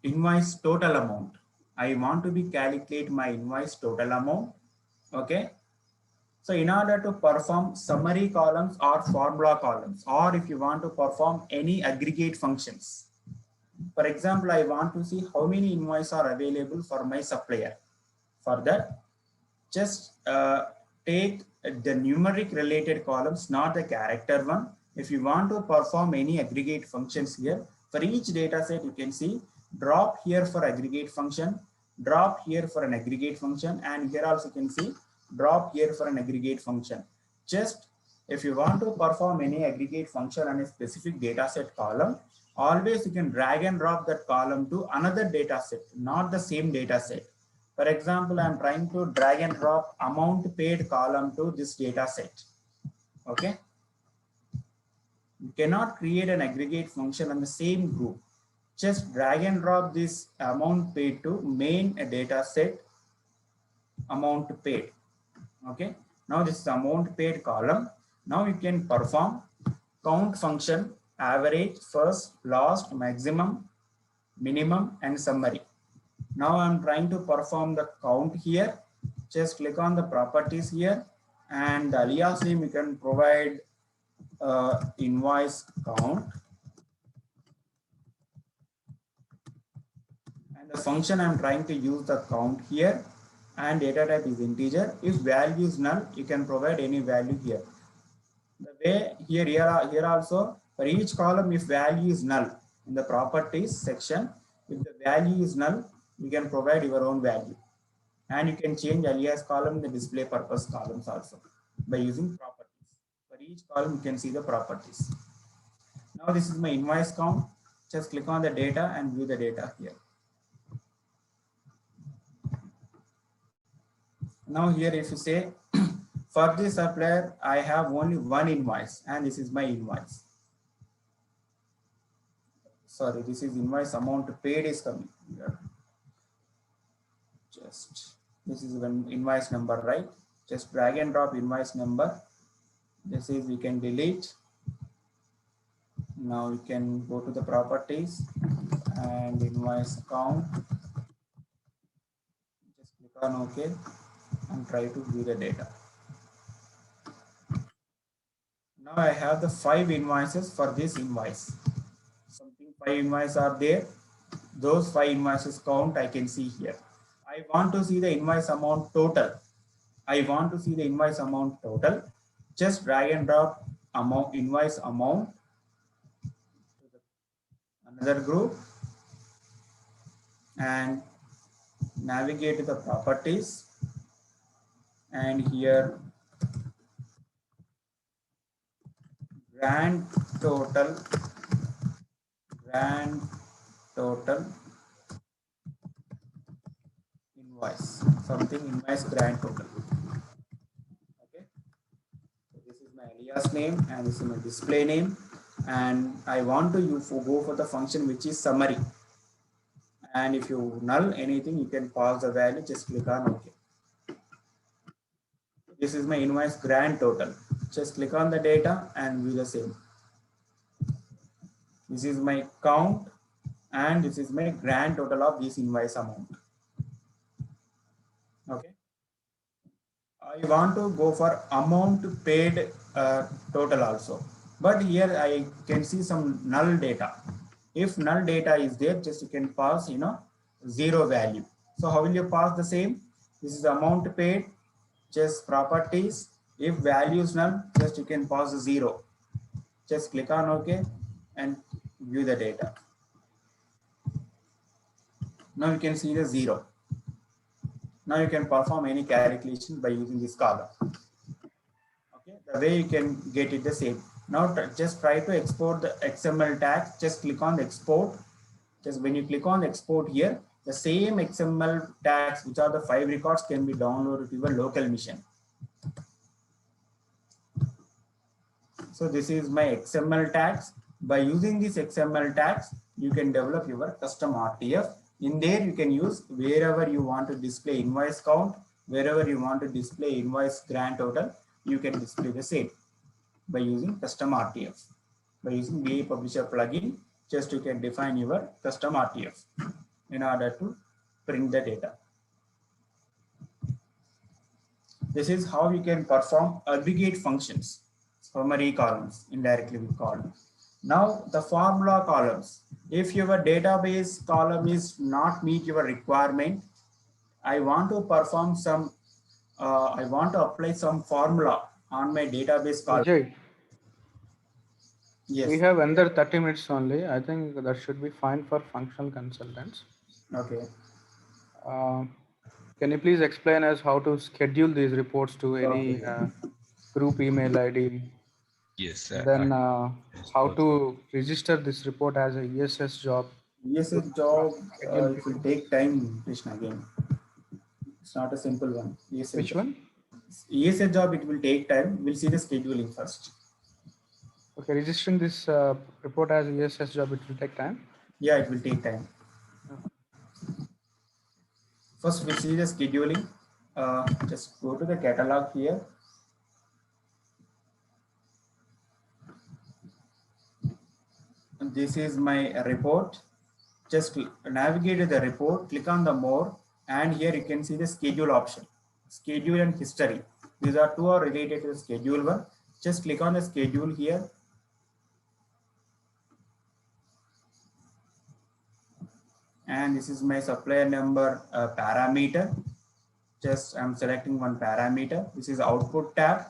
invoice total amount. I want to be calculate my invoice total amount. Okay. So in order to perform summary columns or formula columns, or if you want to perform any aggregate functions, for example, I want to see how many invoices are available for my supplier. For that, just take the numeric related columns, not the character one. If you want to perform any aggregate functions here, for each data set, you can see drop here for aggregate function, drop here for an aggregate function, and here also you can see drop here for an aggregate function. Just if you want to perform any aggregate function on a specific data set column, always you can drag and drop that column to another data set, not the same data set. For example, I'm trying to drag and drop amount paid column to this data set. Okay. You cannot create an aggregate function on the same group. Just drag and drop this amount paid to main data set amount paid. Okay. Now this is amount paid column. Now you can perform count function, average, first, last, maximum, minimum, and summary. Now I'm trying to perform the count here. Just click on the properties here, and the alias name you can provide invoice count, and the function I'm trying to use the count here, and data type is integer. If value is null, you can provide any value here. The way here also, for each column, if value is null in the properties section, if the value is null, you can provide your own value. And you can change alias column in the display purpose columns also by using properties. For each column, you can see the properties. Now this is my invoice count. Just click on the data and view the data here. Now here if you say, for this supplier, I have only one invoice and this is my invoice. Sorry, this is invoice amount paid is coming here. Just, this is one invoice number, right? Just drag and drop invoice number. This is, we can delete. Now you can go to the properties and invoice count. Just click on OK and try to view the data. Now I have the 5 invoices for this invoice. Something 5 invoices are there. Those 5 invoices count I can see here. I want to see the invoice amount total. I want to see the invoice amount total. Just drag and drop amount, invoice amount to another group and navigate to the properties, and here grand total invoice, something invoice grand total. Okay, so this is my alias name and this is my display name, and I want to go for the function which is summary. And if you null anything, you can pause the value, just click on OK. This is my invoice grand total. Just click on the data and view the same. This is my count and this is my grand total of this invoice amount. Okay. I want to go for amount paid total also, but here I can see some null data. If null data is there, just you can pass, 0 value. So how will you pass the same? This is amount paid, just properties. If value is null, just you can pass 0. Just click on OK and view the data. Now you can see the 0. Now you can perform any calculation by using this column. Okay, the way you can get it the same. Now just try to export the XML tag. Just click on the export. Just when you click on the export here, the same XML tags, which are the 5 records, can be downloaded to your local machine. So this is my XML tags. By using these XML tags, you can develop your custom RTF. In there, you can use wherever you want to display invoice count, wherever you want to display invoice grand total, you can display the same by using custom RTF. By using BA Publisher plugin, just you can define your custom RTF in order to print the data. This is how you can perform aggregate functions, summary columns, indirectly we call them. Now the formula columns. If your database column is not meet your requirement, I want to perform some, I want to apply some formula on my database column. Ajay, Yes. we have another 30 minutes only. I think that should be fine for functional consultants. Okay. Can you please explain us how to schedule these reports to any group email ID? Yes. Then how to register this report as a ESS job? ESS job, it will take time, Krishna, again. It's not a simple one. ESS Which job. one? ESS job, it will take time. We'll see the scheduling first. Okay, registering this report as ESS job, it will take time. Yeah, it will take time. First, we'll see the scheduling. Just go to the catalog here. And this is my report. Just navigate to the report, click on the more, and here you can see the schedule option. Schedule and history. These are two are related to the schedule one. Just click on the schedule here. And this is my supplier number parameter. Just I'm selecting one parameter. This is output tab.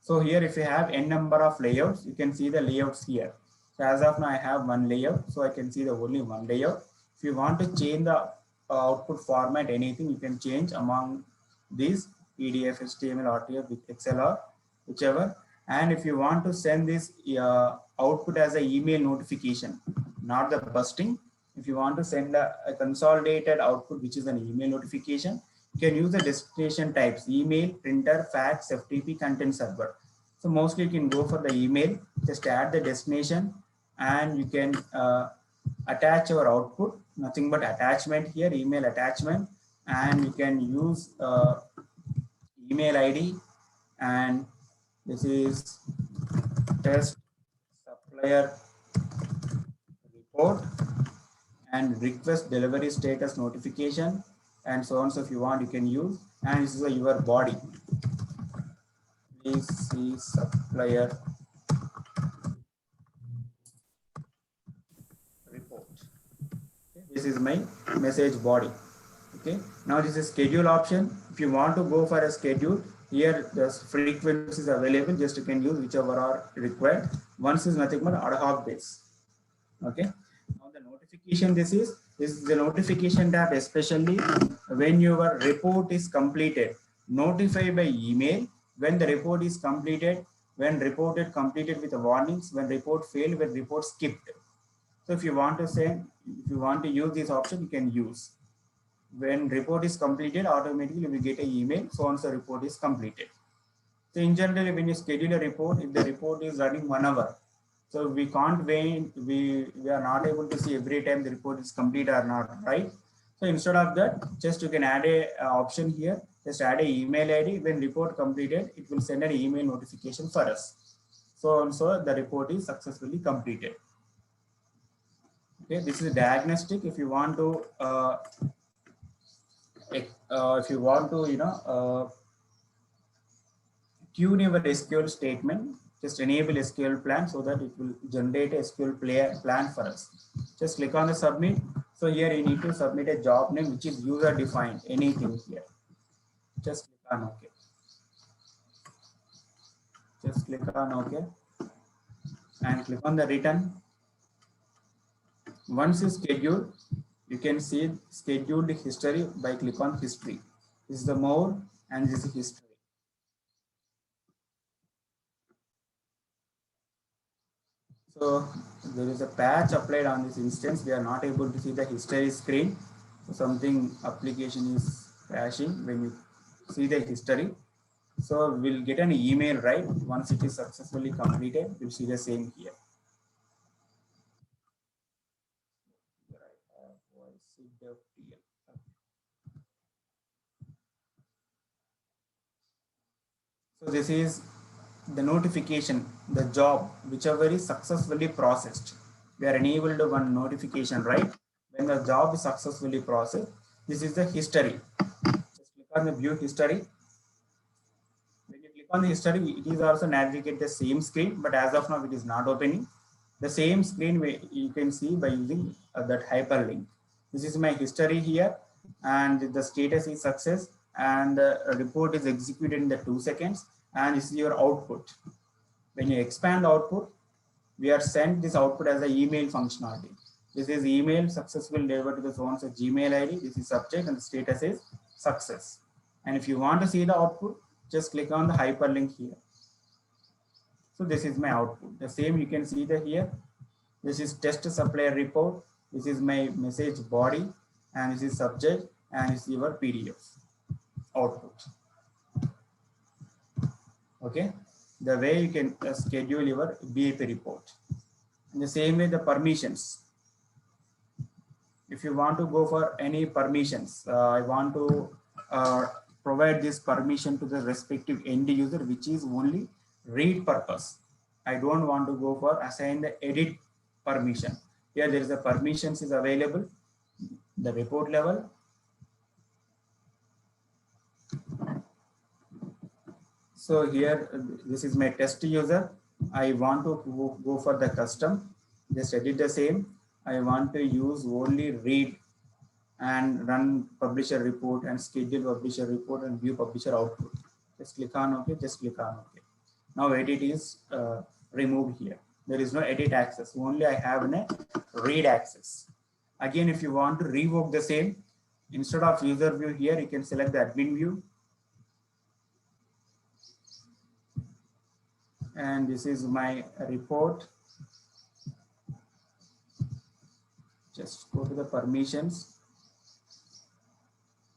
So here, if you have n number of layouts, you can see the layouts here. So as of now, I have one layout, so I can see the only one layout. If you want to change the output format, anything you can change among these PDF, HTML, RTF with XLR, whichever. And if you want to send this output as an email notification, not the busting. If you want to send a consolidated output, which is an email notification, you can use the destination types: email, printer, fax, FTP, content server. So mostly you can go for the email, just add the destination, and you can attach your output, nothing but attachment here, email attachment, and you can use email ID, and this is test supplier report and request delivery status notification, and so on. So if you want, you can use, and this is your body. Please see supplier report. Okay. This is my message body. Okay. Now this is schedule option. If you want to go for a schedule, here the frequencies available. Just you can use whichever are required. Once is nothing but ad hoc base. Okay. Now the notification. This is the notification tab, especially when your report is completed. Notify by email when the report is completed, when reported completed with the warnings, when report failed, when report skipped. So if you want to send, if you want to use this option, you can use. When report is completed, automatically we get an email, so once the report is completed. So in general, when you schedule a report, if the report is running 1 hour, so we can't wait, we are not able to see every time the report is complete or not, right? So instead of that, just you can add a option here, just add a email ID. When report completed, it will send an email notification for us. So the report is successfully completed. Okay, this is diagnostic. If you want to, tune your SQL statement, just enable SQL plan so that it will generate a SQL plan for us. Just click on the submit. So here you need to submit a job name, which is user defined, anything here. Just click on OK. Just click on OK and click on the return. Once you schedule, you can see scheduled history by click on history. This is the more and this is history. So there is a patch applied on this instance. We are not able to see the history screen. So something application is crashing when you see the history. So we'll get an email, right? Once it is successfully completed, we'll see the same here. So this is the notification, the job, whichever is successfully processed. We are enabled to one notification, right? When the job is successfully processed, this is the history. Just click on the view history. When you click on the history, it is also navigate the same screen, but as of now, it is not opening. The same screen you can see by using that hyperlink. This is my history here, and the status is success, and the report is executed in the 2 seconds, and this is your output. When you expand output, we are sent this output as an email functionality. This is email successfully delivered to the someone's Gmail ID. This is subject and the status is success. And if you want to see the output, just click on the hyperlink here. So this is my output. The same you can see the here. This is test supplier report. This is my message body, and this is subject, and this is your PDF output. Okay, the way you can schedule your BAP report. In the same way, the permissions. If you want to go for any permissions, I want to provide this permission to the respective end user, which is only read purpose. I don't want to go for assign the edit permission. Here there is a permissions is available, the report level. So here, this is my test user. I want to go for the custom, just edit the same. I want to use only read and run publisher report and schedule publisher report and view publisher output. Just click on OK, just click on OK. Now edit is removed here. There is no edit access, only I have a read access. Again, if you want to revoke the same, instead of user view here, you can select the admin view. And this is my report. Just go to the permissions,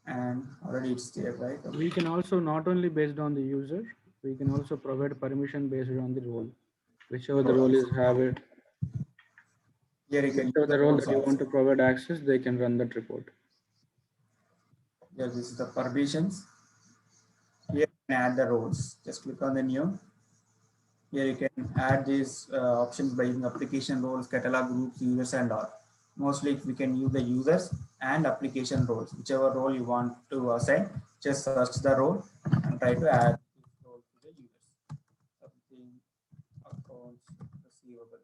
and already it's there, right? Okay. We can also not only based on the user, we can also provide permission based on the role, whichever the role is have it. Here you can Whichever the role that you want to provide access, they can run that report. Here, this is the permissions. Here you can add the roles. Just click on the new. Here you can add these options by using application roles, catalog groups, users, and all. Mostly we can use the users and application roles. Whichever role you want to assign, just search the role and try to add this role to the users. Something accounts receivable.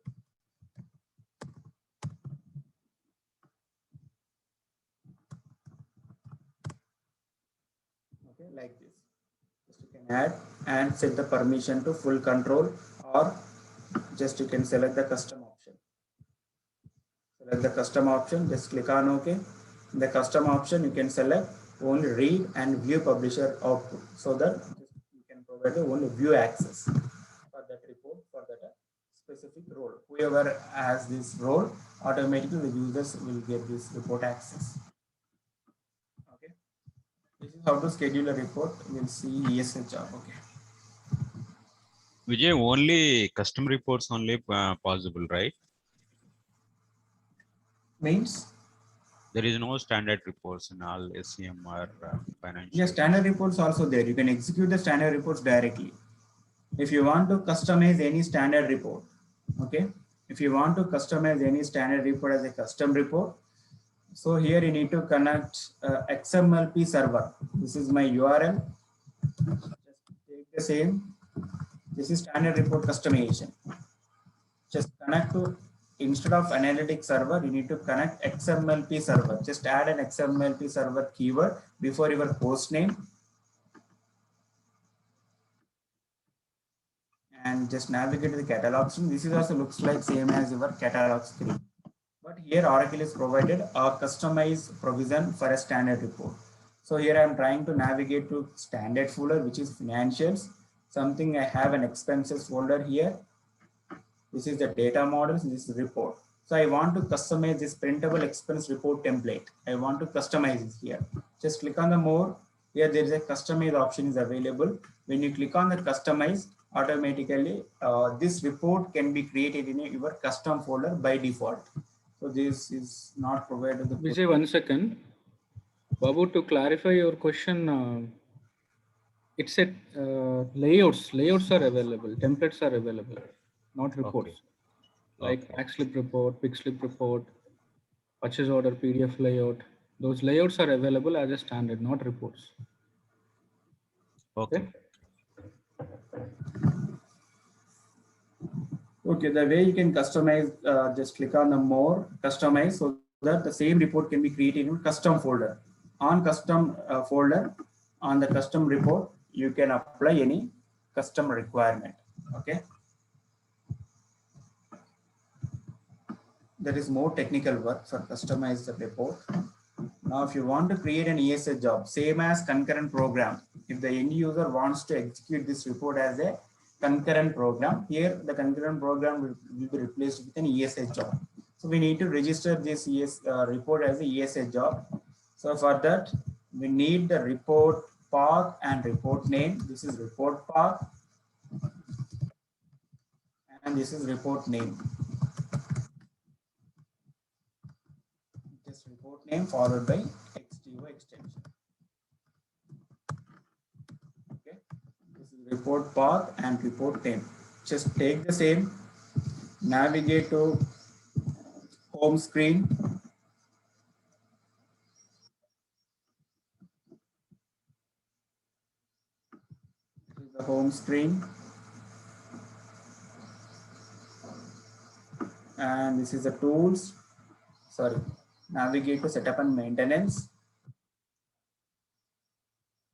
Okay, like this. Just you can add and set the permission to full control, or just you can select the custom option. Select the custom option, just click on OK. In the custom option, you can select only read and view publisher output, so that you can provide only view access for that report for that specific role. Whoever has this role, automatically the users will get this report access. Okay, this is how to schedule a report. We'll see ESL job. Okay. Vijay, only custom reports only possible, right? Means? There is no standard reports in all SCM or financial. Yes, standard reports also there. You can execute the standard reports directly. If you want to customize any standard report, okay. If you want to customize any standard report as a custom report, so here you need to connect XMLP server. This is my URL. Just take the same. This is standard report customization. Just connect to, instead of analytics server, you need to connect XMLP server. Just add an XMLP server keyword before your host name. And just navigate to the catalog screen. This is also looks like same as your catalog screen. But here Oracle is provided a customized provision for a standard report. So here I am trying to navigate to standard folder, which is financials. Something I have an expenses folder here. This is the data models, this is report. So I want to customize this printable expense report template. I want to customize it here. Just click on the more. Here there is a customize option is available. When you click on the customize, automatically this report can be created in your custom folder by default. So this is not provided. Vijay, 1 second. Babu, to clarify your question, It's a layouts are available, templates are available, not reports. Okay. Like Okay. pack slip report, pick slip report, purchase order PDF layout. Those layouts are available as a standard, not reports. Okay. Okay. Okay, the way you can customize, just click on the more customize so that the same report can be created in custom folder. On custom folder, on the custom report, you can apply any custom requirement. Okay. There is more technical work for customize the report. Now, if you want to create an ESS job, same as concurrent program, if the end user wants to execute this report as a concurrent program, here the concurrent program will be replaced with an ESS job. So we need to register this report as a ESS job. So for that, we need the report path and report name. This is report path and this is report name. Just report name followed by XTO extension. Okay, this is report path and report name. Just take the same, navigate to home screen. This is the home screen. And this is the tools. Sorry, navigate to setup and maintenance.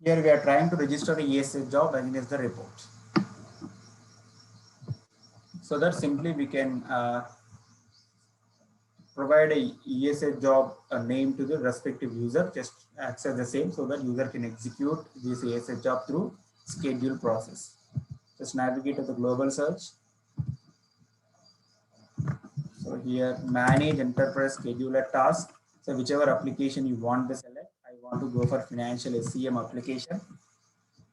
Here we are trying to register the ESS job against the report. So that simply we can provide a ESS job name to the respective user, just access the same so that user can execute this ESS job through schedule process. Just navigate to the global search. So here manage enterprise scheduler task. So whichever application you want to select, I want to go for financial SCM application.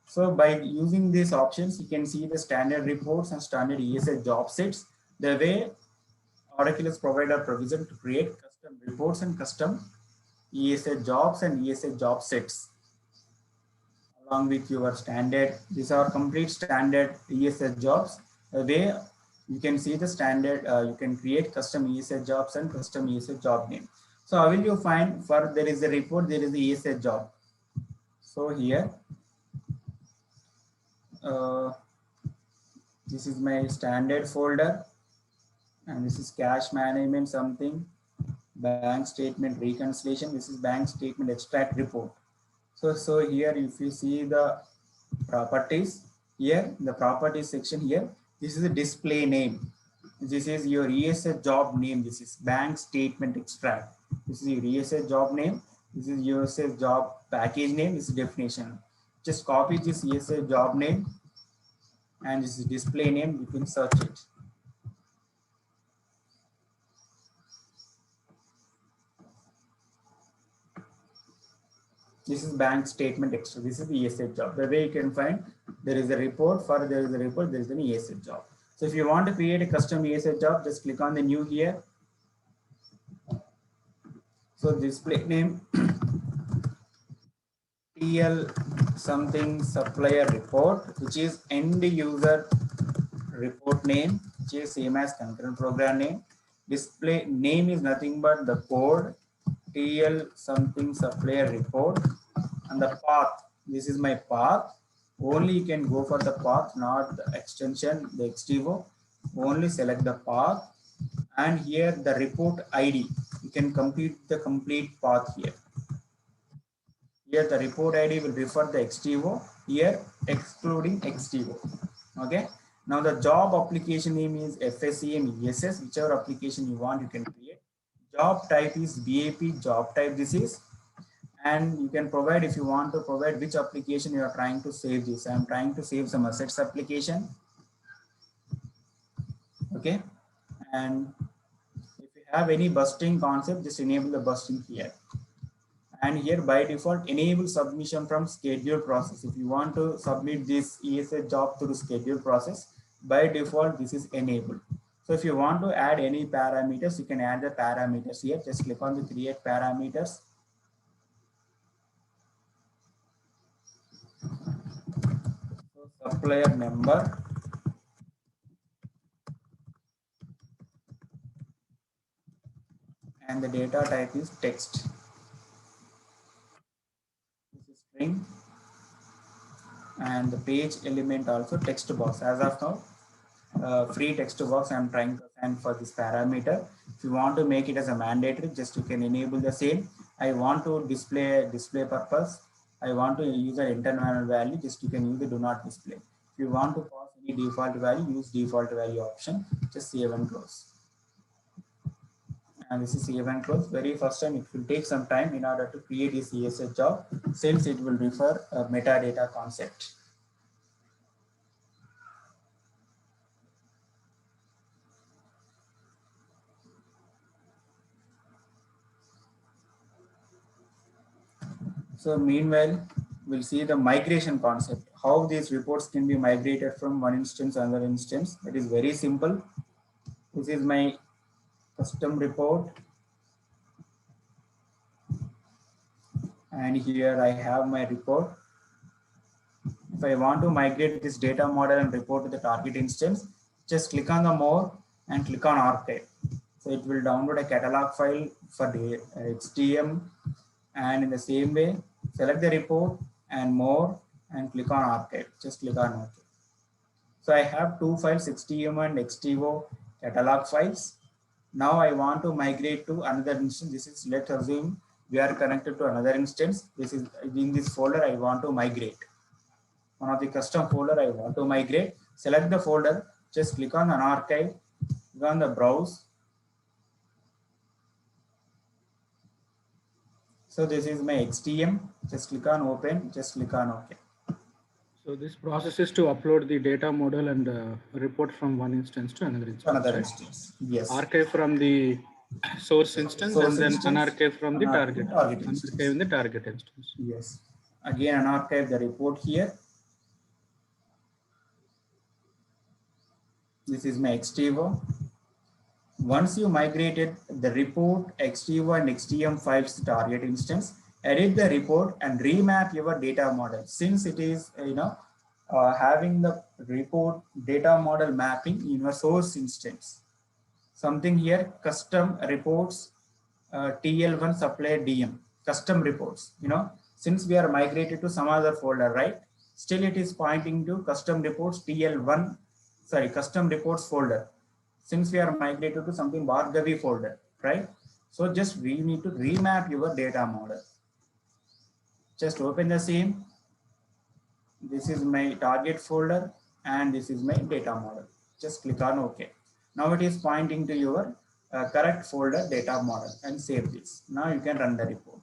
So by using these options, you can see the standard reports and standard ESS job sets. The way Oracle is provided provision to create custom reports and custom ESS jobs and ESS job sets along with your standard. These are complete standard ESS jobs. The way you can see the standard, you can create custom ESS jobs and custom ESS job name. So how will you find for there is a report, there is the ESS job. So here, this is my standard folder and this is cash management something, bank statement reconciliation. This is bank statement extract report. So here if you see the properties, here the properties section here, this is a display name. This is your ESS job name. This is bank statement extract. This is your ESS job name. This is ESS job package name. This is definition. Just copy this ESS job name and this is display name. You can search it. This is bank statement extra. This is the ESS job. The way you can find there is a report, for there is a report, there is an ESS job. So if you want to create a custom ESS job, just click on the new here. So display name TL something supplier report, which is end user report name, which is same as concurrent program name. Display name is nothing but the code TL something supplier report and the path. This is my path. Only you can go for the path, not the extension, the XTO. Only select the path and here the report ID. You can complete the complete path here. Here the report ID will refer the XTO, here excluding XTO. Okay. Now the job application name is FSCM ESS, whichever application you want, you can create. Job type is BAP job type this is, and you can provide if you want to provide which application you are trying to save this. I am trying to save some assets application. Okay. And if you have any busting concept, just enable the busting here. And here by default, enable submission from schedule process. If you want to submit this ESS job through schedule process, by default, this is enabled. So if you want to add any parameters, you can add the parameters here. Just click on the create parameters. supplier number and the data type is text. This is string and the page element also text box. As of now, free text box I'm trying to assign for this parameter. If you want to make it as a mandatory, just you can enable the same. I want to display purpose. I want to use an internal value, just you can use the do not display. If you want to pass any default value, use default value option, just save and close. And this is save and close. Very first time it will take some time in order to create this ESS job, since it will refer a metadata concept. So meanwhile, we'll see the migration concept, how these reports can be migrated from one instance to another instance. It is very simple. This is my custom report. And here I have my report. If I want to migrate this data model and report to the target instance, just click on the more and click on archive. So it will download a catalog file for the HTML, and in the same way, select the report and more and click on archive. Just click on OK. So I have two files, HTML and XTO catalog files. Now I want to migrate to another instance. This is, let's assume we are connected to another instance. This is in this folder I want to migrate. One of the custom folder I want to migrate. Select the folder, just click on an archive, click on the browse. So this is my XTM. Just click on open, just click on OK. So this process is to upload the data model and report from one instance to another instance. Another right? instance. Yes. Archive from the source instance Source and then instance, unarchive from the target. instance. Unarchive in the target instance. Yes. Again, unarchive the report here. This is my XTO. Once you migrated the report, XTO and XTM files to target instance, edit the report and remap your data model. Since it is, having the report data model mapping in your source instance. Something here, custom reports, TL1 supplier DM, custom reports, since we are migrated to some other folder, right? Still it is pointing to custom reports TL1, custom reports folder. Since we are migrated to something Bhargavi folder, right? So just we need to remap your data model. Just open the same. This is my target folder and this is my data model. Just click on OK. Now it is pointing to your correct folder data model and save this. Now you can run the report.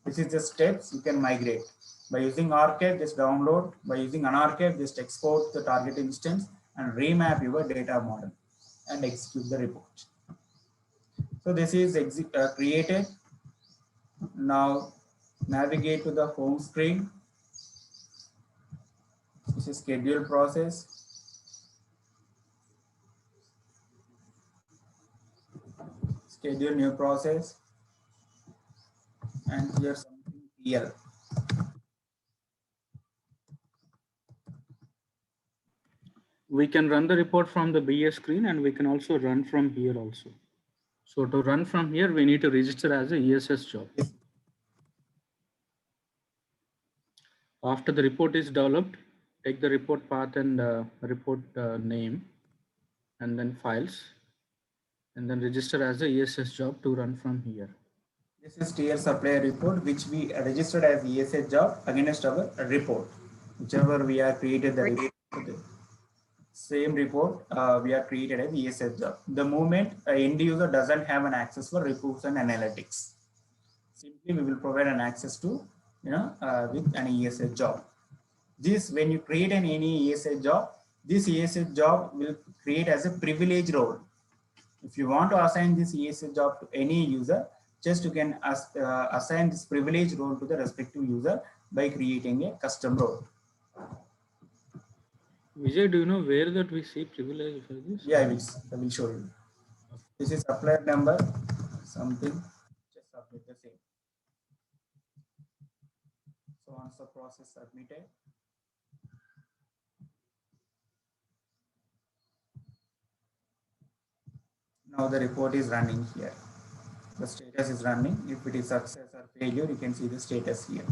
This is the steps you can migrate. By using archive, just download. By using unarchive, just export the target instance and remap your data model and execute the report. So this is created. Now navigate to the home screen. This is schedule process. Schedule new process. And here something TL. We can run the report from the BS screen and we can also run from here also. So to run from here, we need to register as a ESS job. After the report is developed, take the report path and report name and then files and then register as a ESS job to run from here. This is TL supplier report, which we registered as ESS job against our report. Whichever we are created the report, same report we are created as ESS job. The moment an end user doesn't have an access for reports and analytics, simply we will provide an access to, with an ESS job. This, when you create any ESS job, this ESS job will create as a privilege role. If you want to assign this ESS job to any user, just you can assign this privilege role to the respective user by creating a custom role. Vijay, do you know where that we see privilege for this? Yeah, I will show you. This is supplier number, something, just submit the same. So once the process submitted, Now the report is running here. The status is running. If it is success or failure, you can see the status here.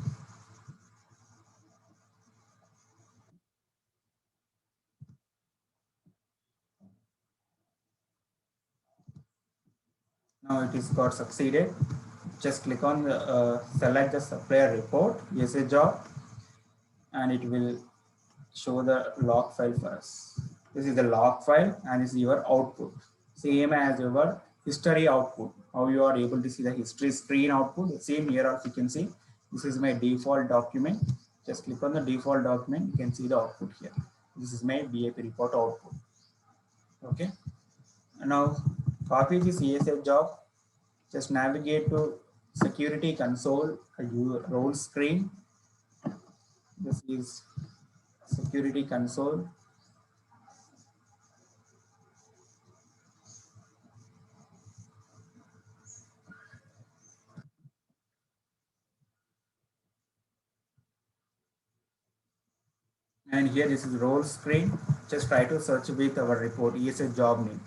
Now it is got succeeded. Just click on the select the supplier report, ESA job, and it will show the log file for us. This is the log file and this is your output. Same as your history output. How you are able to see the history screen output. The same here also you can see. This is my default document. Just click on the default document. You can see the output here. This is my BAP report output. Okay. And now copy this ESF job. Just navigate to security console, role screen. This is security console. And here this is role screen. Just try to search with our report ESA job name.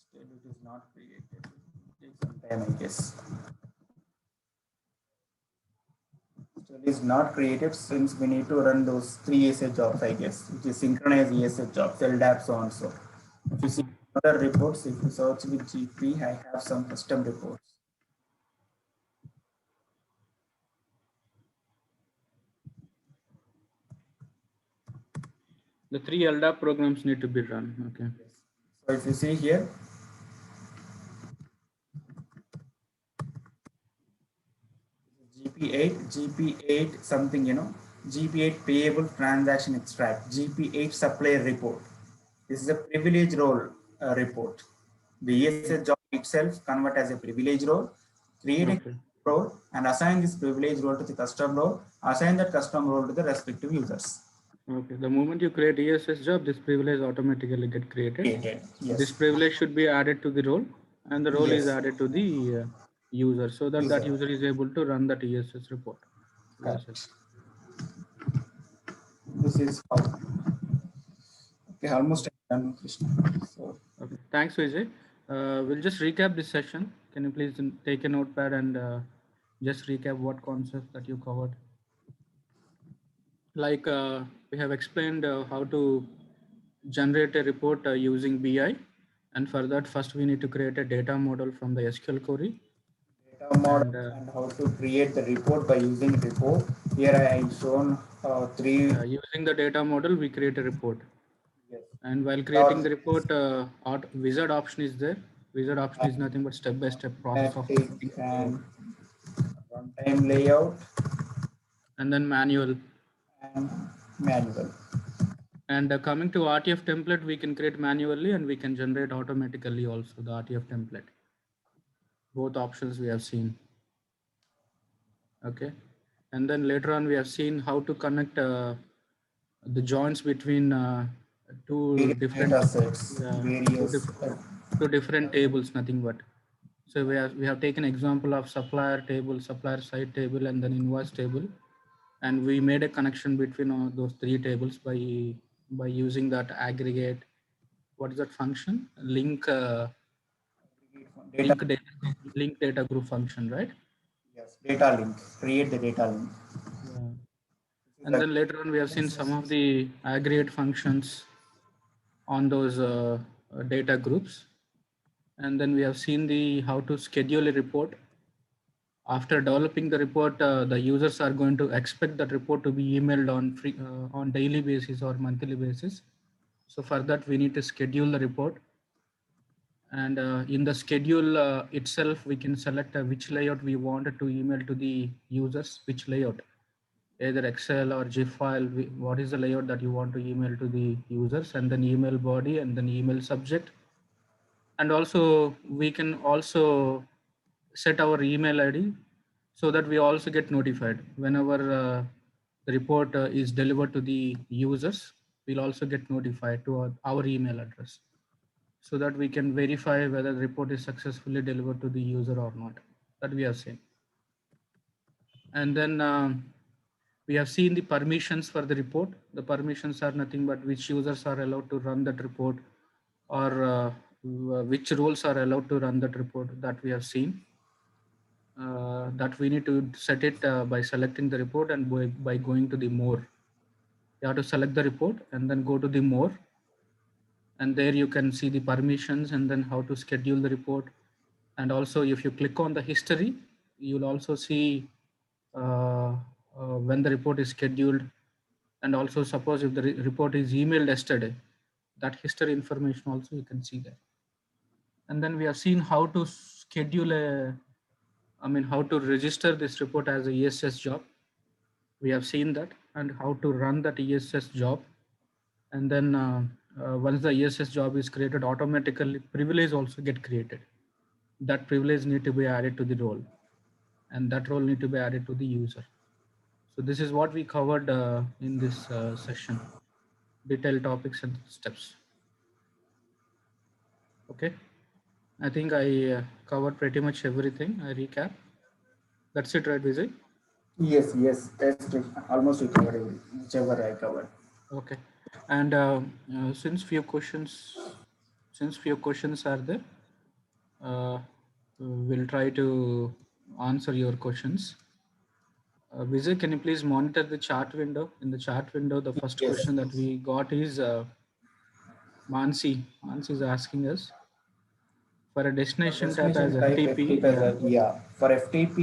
Still it is not created. Take some time, I guess. Still is not created since we need to run those 3 ESA jobs, I guess, which is synchronized ESA jobs, LDAP, so on so. If you see other reports, if you search with GP, I have some custom reports. The 3 LDAP programs need to be run. Okay. So if you see here, GP8 something, GP8 payable transaction extract, GP8 supplier report. This is a privilege role report. The ESS job itself convert as a privilege role, create a role and assign this privilege role to the custom role, assign that custom role to the respective users. Okay. The moment you create ESS job, this privilege automatically get created. Yes. This privilege should be added to the role, and the role is added to the user, so that that user is able to run that ESS report. Correct. This is how. Okay, almost done, Krishna. So, okay. Thanks, Vijay. We'll just recap this session. Can you please take a notepad and just recap what concepts that you covered? Like we have explained how to generate a report using BI. And for that, first we need to create a data model from the SQL query. Data model and how to create the report by using report. Here I have shown 3. Using the data model, we create a report. Yes. And while creating the report, wizard option is there. Wizard option is nothing but step-by-step process of and runtime layout and then manual. And manual. And coming to RTF template, we can create manually and we can generate automatically also the RTF template. Both options we have seen. Okay. And then later on, we have seen how to connect the joints between two different assets, two different tables, nothing but. So we have taken example of supplier table, supplier side table, and then invoice table. And we made a connection between those 3 tables by using that aggregate. What is that function? Link data group function, right? Yes, data link. Create the data link. Yeah. And then later on, we have seen some of the aggregate functions on those data groups. And then we have seen how to schedule a report. After developing the report, the users are going to expect that report to be emailed on daily basis or monthly basis. So for that, we need to schedule the report. And in the schedule itself, we can select which layout we wanted to email to the users, which layout, either Excel or GIF file, what is the layout that you want to email to the users, and then email body and then email subject. And also we can also set our email ID so that we also get notified whenever the report is delivered to the users. We'll also get notified to our email address so that we can verify whether the report is successfully delivered to the user or not, that we have seen. And then We have seen the permissions for the report. The permissions are nothing but which users are allowed to run that report, or which roles are allowed to run that report, that we have seen. That we need to set it by selecting the report and by going to the more. You have to select the report and then go to the more. And there you can see the permissions and then how to schedule the report. And also if you click on the history, you'll also see when the report is scheduled. And also suppose if the report is emailed yesterday, that history information also you can see there. And then we have seen how to schedule how to register this report as a ESS job. We have seen that, and how to run that ESS job. And then once the ESS job is created, automatically privilege also get created. That privilege need to be added to the role, and that role need to be added to the user. So this is what we covered in this session, detailed topics and steps. Okay, I think I covered pretty much everything. I recap. That's it, right, Vijay? Yes, almost we covered everything, whichever I covered. Okay, and since few questions are there, we'll try to answer your questions. Vijay, can you please monitor the chat window? In the chat window, the first Yes. question that we got is Mansi. Mansi is asking us for a destination type as type FTP. Yeah, for FTP,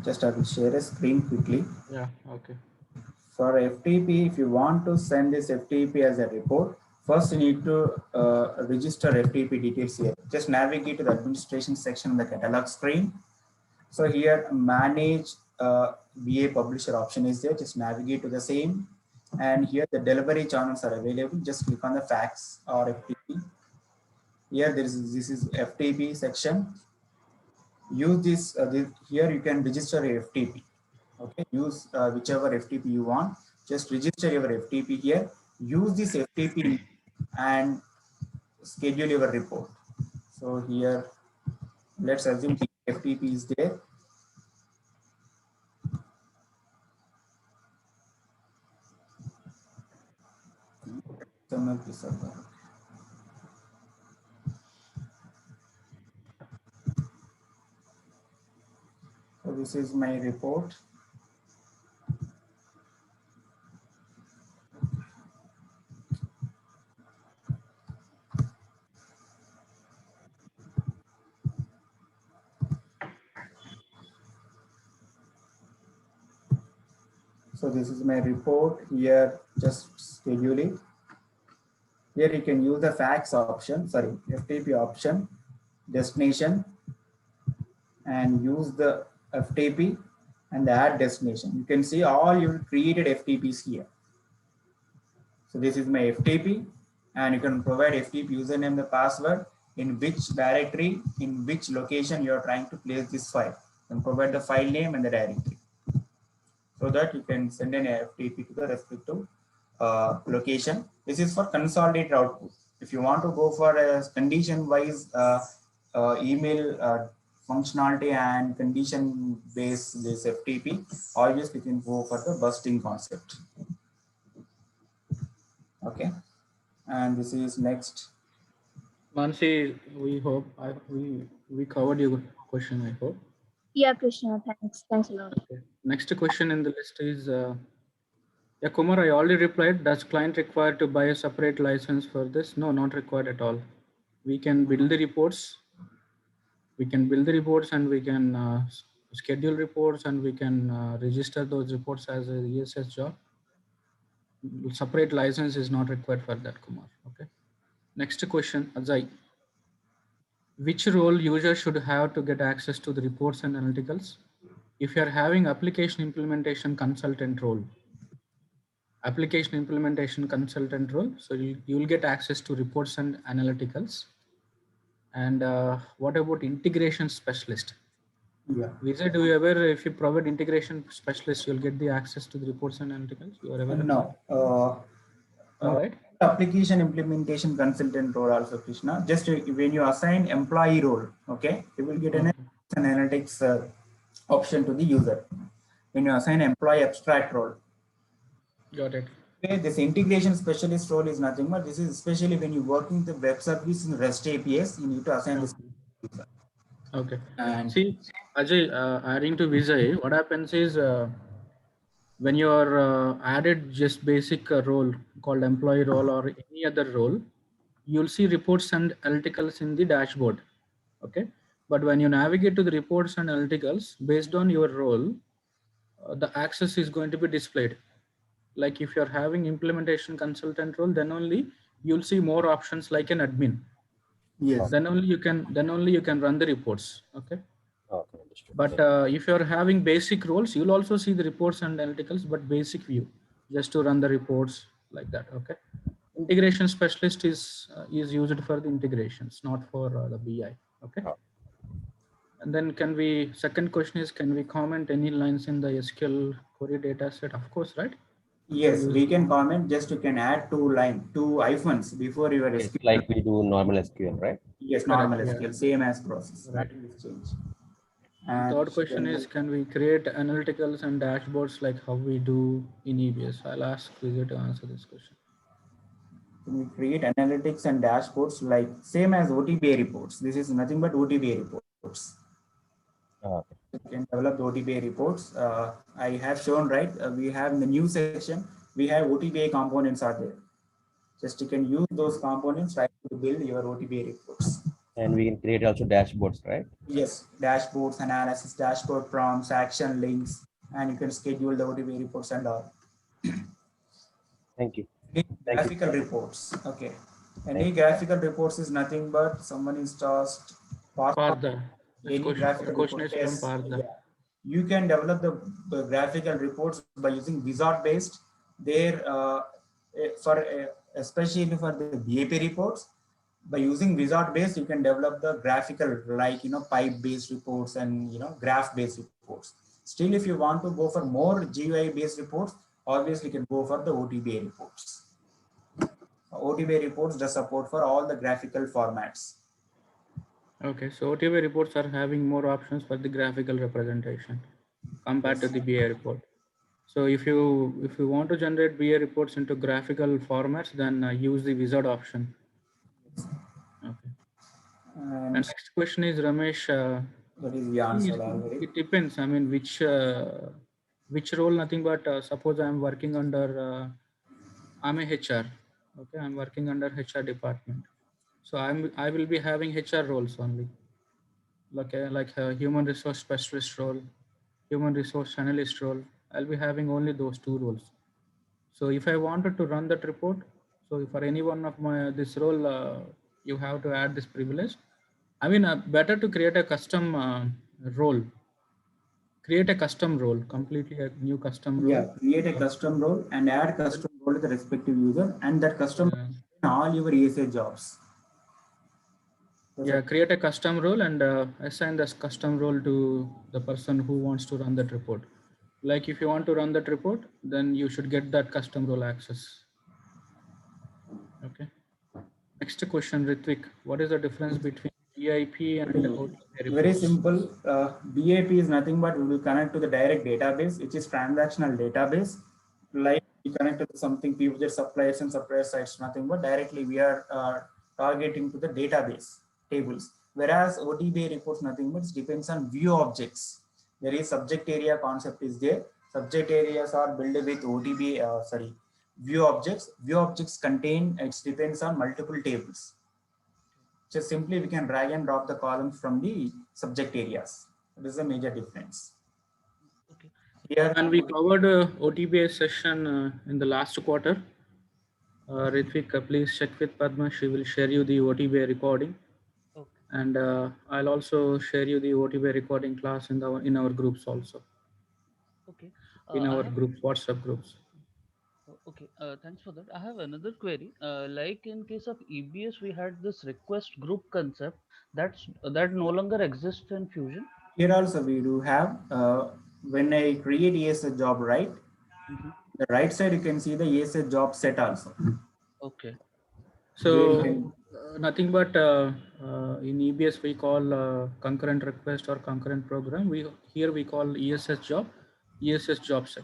just I will share a screen quickly. Yeah, okay. For FTP, if you want to send this FTP as a report, first you need to register FTP details here. Just navigate to the administration section of the catalog screen. So here, manage VA publisher option is there. Just navigate to the same. And here the delivery channels are available. Just click on the fax or FTP. Here this is FTP section. Use this, here you can register a FTP. Okay, use whichever FTP you want. Just register your FTP here. Use this FTP and schedule your report. So here, let's assume FTP is there. So this is my report. So this is my report here, just schedule it. Here you can use the fax option, sorry, FTP option, destination, and use the FTP and add destination. You can see all your created FTPs here. So this is my FTP, and you can provide FTP username, the password, in which directory, in which location you are trying to place this file. You can provide the file name and the directory, so that you can send an FTP to the respective location. This is for consolidated output. If you want to go for a condition-wise email functionality and condition-based this FTP, always we can go for the busting concept. Okay, and this is next. Mansi, we hope we covered your question, I hope. Yeah, Krishna, thanks a lot. Okay. Next question in the list is, yeah, Kumar, I already replied. Does client require to buy a separate license for this? No, not required at all. We can build the reports. We can build the reports, and we can schedule reports, and we can register those reports as a ESS job. Separate license is not required for that, Kumar. Okay. Next question, Ajay. Which role user should have to get access to the reports and analyticals? If you're having application implementation consultant role, so you'll get access to reports and analyticals. And what about integration specialist? Yeah. Vijay, do you ever, if you provide integration specialist, you'll get the access to the reports and analyticals? You are ever? No. All right. Application implementation consultant role also, Krishna. Just when you assign employee role, okay, you will get an analytics option to the user. when you assign employee abstract role. Got it. Okay, this integration specialist role is nothing but this is especially when you're working the web service in REST APIs, you need to assign this. Okay. And See, Ajay, adding to Vijay, what happens is when you are added just basic role called employee role or any other role, you'll see reports and analyticals in the dashboard. Okay. But when you navigate to the reports and analyticals based on your role, the access is going to be displayed. Like if you're having implementation consultant role, then only you'll see more options like an admin. yes, Then only you can run the reports. Okay. Okay, understood. But if you're having basic roles, you'll also see the reports and analyticals, but basic view just to run the reports like that. Okay. Integration specialist is used for the integrations, not for the BI. Okay. Oh. And then second question is, can we comment any lines in the SQL query data set? Of course, right? yes, Use- we can comment, just you can add two hyphens before your It's SQL. like we do normal SQL, right? Yes, normal Correct, yeah. SQL, same as process. Right. Nothing is changed. Third question is, can we create analyticals and dashboards like how we do in EBS? I'll ask Vijay to answer this question. we create analytics and dashboards like same as OTBA reports. This is nothing but OTBA reports. Okay. You can develop the OTBA reports. I have shown, right? We have in the new section, we have OTBA components are there. Just you can use those components right to build your OTBA reports. And we can create also dashboards, right? Yes, dashboards, analysis, dashboard prompts, action links, and you can schedule the OTBA reports and all. Thank you. Graphical reports. Okay. Any graphical reports is nothing but someone is just Partha. any This graphical question report. is Yes, from Partha. yeah. You can develop the graphical reports by using wizard based. There, especially for the BAP reports, by using wizard based, you can develop the graphical like pipe based reports and graph based reports. Still, if you want to go for more GUI based reports, obviously you can go for the OTBA reports. OTBA reports does support for all the graphical formats. Okay, so OTBA reports are having more options for the graphical representation compared to the BA report. So if you want to generate BA reports into graphical formats, then use the wizard option. Okay. And next question is Ramesh. That is the answer already. It depends. I mean, which role? Nothing but suppose I'm working under. I'm a HR. Okay, I'm working under HR department. So I will be having HR roles only, like a human resource specialist role, human resource analyst role. I'll be having only those two roles. So if I wanted to run that report, so for any one of this role, you have to add this privilege. I mean, better to create a custom role. Create a custom role, completely a new custom role. Yeah, create a custom role and add custom role to the respective user, and that custom in all your ESA jobs. Yeah, create a custom role and assign this custom role to the person who wants to run that report. Like if you want to run that report, then you should get that custom role access. Okay. Next question, Ritvik. What is the difference between BIP and OTBA reports? Very simple. BAP is nothing but we will connect to the direct database, which is transactional database. Like we connect to something people just suppliers and supplier sites, nothing but directly we are targeting to the database tables. Whereas OTBA reports nothing but it depends on view objects. There is subject area concept is there. Subject areas are built with OTBA, view objects. View objects contain, it depends on multiple tables. Just simply we can drag and drop the columns from the subject areas. This is a major difference. Okay. Here, And we covered OTBA session in the last quarter. Ritvik, please check with Padma. She will share you the OTBA recording. Okay. And I'll also share you the OTBA recording class in our groups also. Okay. In our groups, WhatsApp groups. Okay, thanks for that. I have another query. Like in case of EBS, we had this request group concept that no longer exists in Fusion. here also we do have, when I create ESA job, right? The right side, you can see the ESA job set also. Okay. So nothing but in EBS we call concurrent request or concurrent program. Here we call ESS job. ESS job set.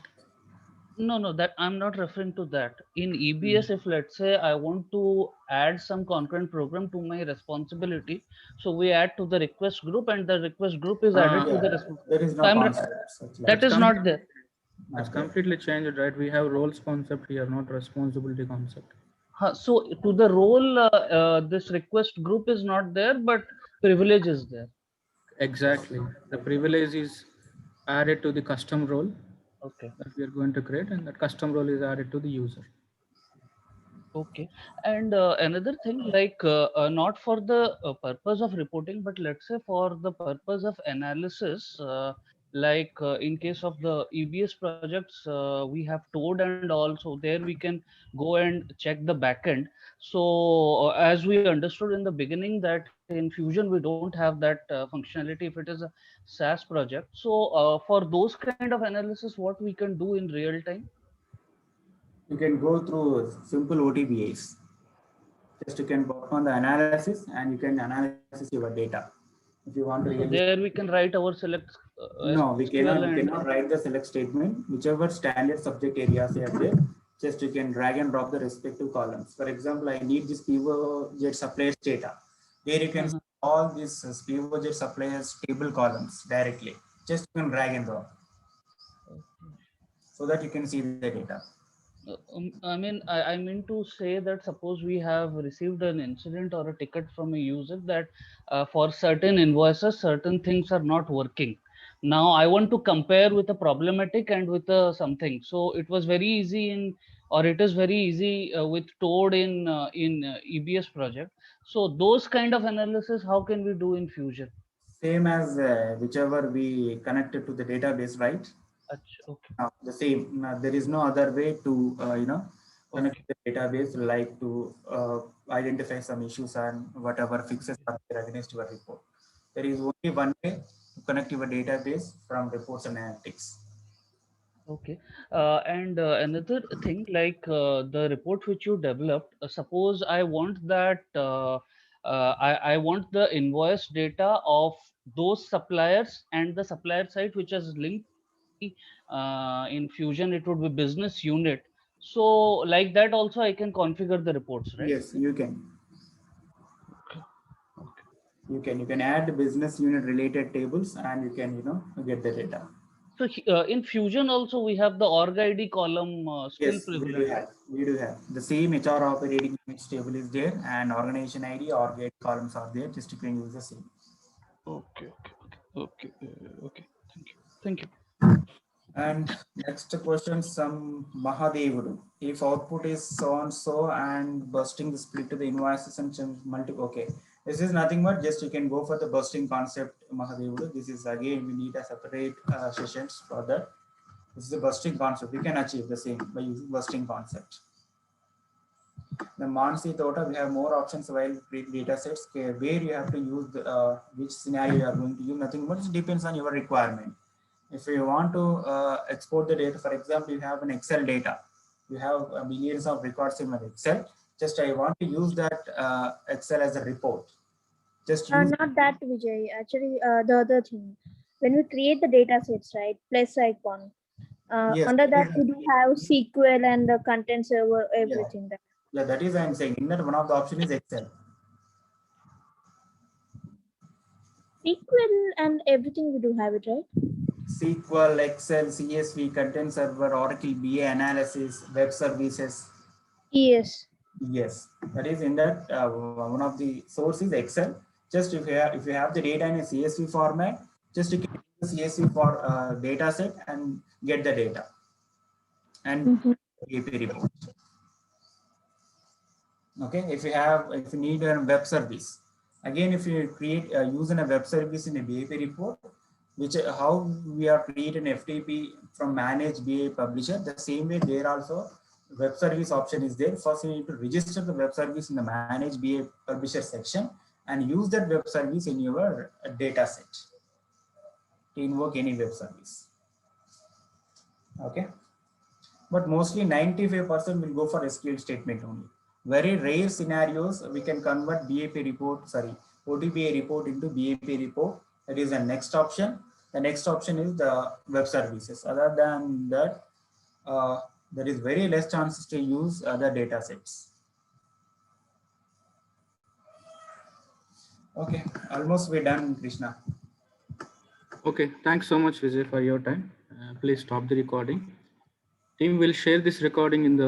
No, that I'm not referring to that. In EBS, if let's say I want to add some concurrent program to my responsibility, so we add to the request group, and the request group is added to Yeah, the responsibility. there is So no concept such like that That's is not there. It's completely changed, right? We have roles concept here, not responsibility concept. So to the role, this request group is not there, but privilege is there. Exactly. The privilege is added to the custom role Okay. that we are going to create, and that custom role is added to the user. Okay. And another thing, like not for the purpose of reporting, but let's say for the purpose of analysis, like in case of the EBS projects, we have Toad, and also there we can go and check the backend. So as we understood in the beginning that in Fusion we don't have that functionality if it is a SaaS project. So for those kind of analysis, what we can do in real time? You can go through simple OTBAs. Just you can work on the analysis and you can analyze your data. If you want to So really, there we can write our select no, we SQL and cannot write the select statement. Whichever standard subject areas are there, just you can drag and drop the respective columns. For example, I need this PivoJet suppliers data. There you can see all these PivoJet suppliers table columns directly. Just you can drag and drop so that you can see the data. I mean to say that suppose we have received an incident or a ticket from a user that for certain invoices, certain things are not working. Now I want to compare with a problematic and with a something. So it was very easy or it is very easy with Toad in EBS project. So those kind of analysis, how can we do in Fusion? Same as whichever we connected to the database, right? Okay. The same. There is no other way to connect Okay. the database like to identify some issues and whatever fixes are there against your report. There is only one way to connect your database from reports and analytics. Okay. And another thing, like the report which you developed, suppose I want that I want the invoice data of those suppliers and the supplier site which is linked in Fusion, it would be business unit. So like that also I can configure the reports, right? Yes, you can. Okay. You can add business unit related tables and you can get the data. So in Fusion also we have the org ID column still Yes, prevalent. we do have the same HR operating units table is there and organization ID or gate columns are there. Just you can use the same. Okay. Okay. Thank you. And next question, some Mahadevudu. If output is so and so and busting the split to the invoices and multiple. Okay, this is nothing but just you can go for the busting concept, Mahadevudu. This is again we need a separate sessions for that. This is a busting concept. We can achieve the same by using busting concept. The Mansi Tota, we have more options while create data sets where you have to use the, which scenario you are going to use. Nothing but it depends on your requirement. If you want to export the data, for example, you have an Excel data, you have millions of records in an Excel. Just I want to use that Excel as a report. Just use Not that, Vijay. Actually, the other thing, when we create the data sets, right, plus icon, yes, under that we do have SQL and the content server, everything. Yeah, that is I'm saying. In that one of the option is Excel. SQL and everything we do have it, right? SQL, Excel, CSV, content server, Oracle BA analysis, web services. Yes. Yes, that is in that one of the sources Excel. Just if you have the data in a CSV format, just you can use the CSV for data set and get the data and AP report. Okay, if you need a web service, again if you create using a web service in a BAP report, which how we are creating an FTP from manage BA publisher, the same way there also web service option is there. First, you need to register the web service in the manage BA publisher section and use that web service in your data set to invoke any web service. Okay, but mostly 95% will go for SQL statement only. Very rare scenarios we can convert OTBA report into BAP report. That is the next option. The next option is the web services. Other than that, there is very less chances to use other data sets. Okay, almost we're done, Krishna. Okay, thanks so much, Vijay, for your time. Please stop the recording. Team will share this recording in the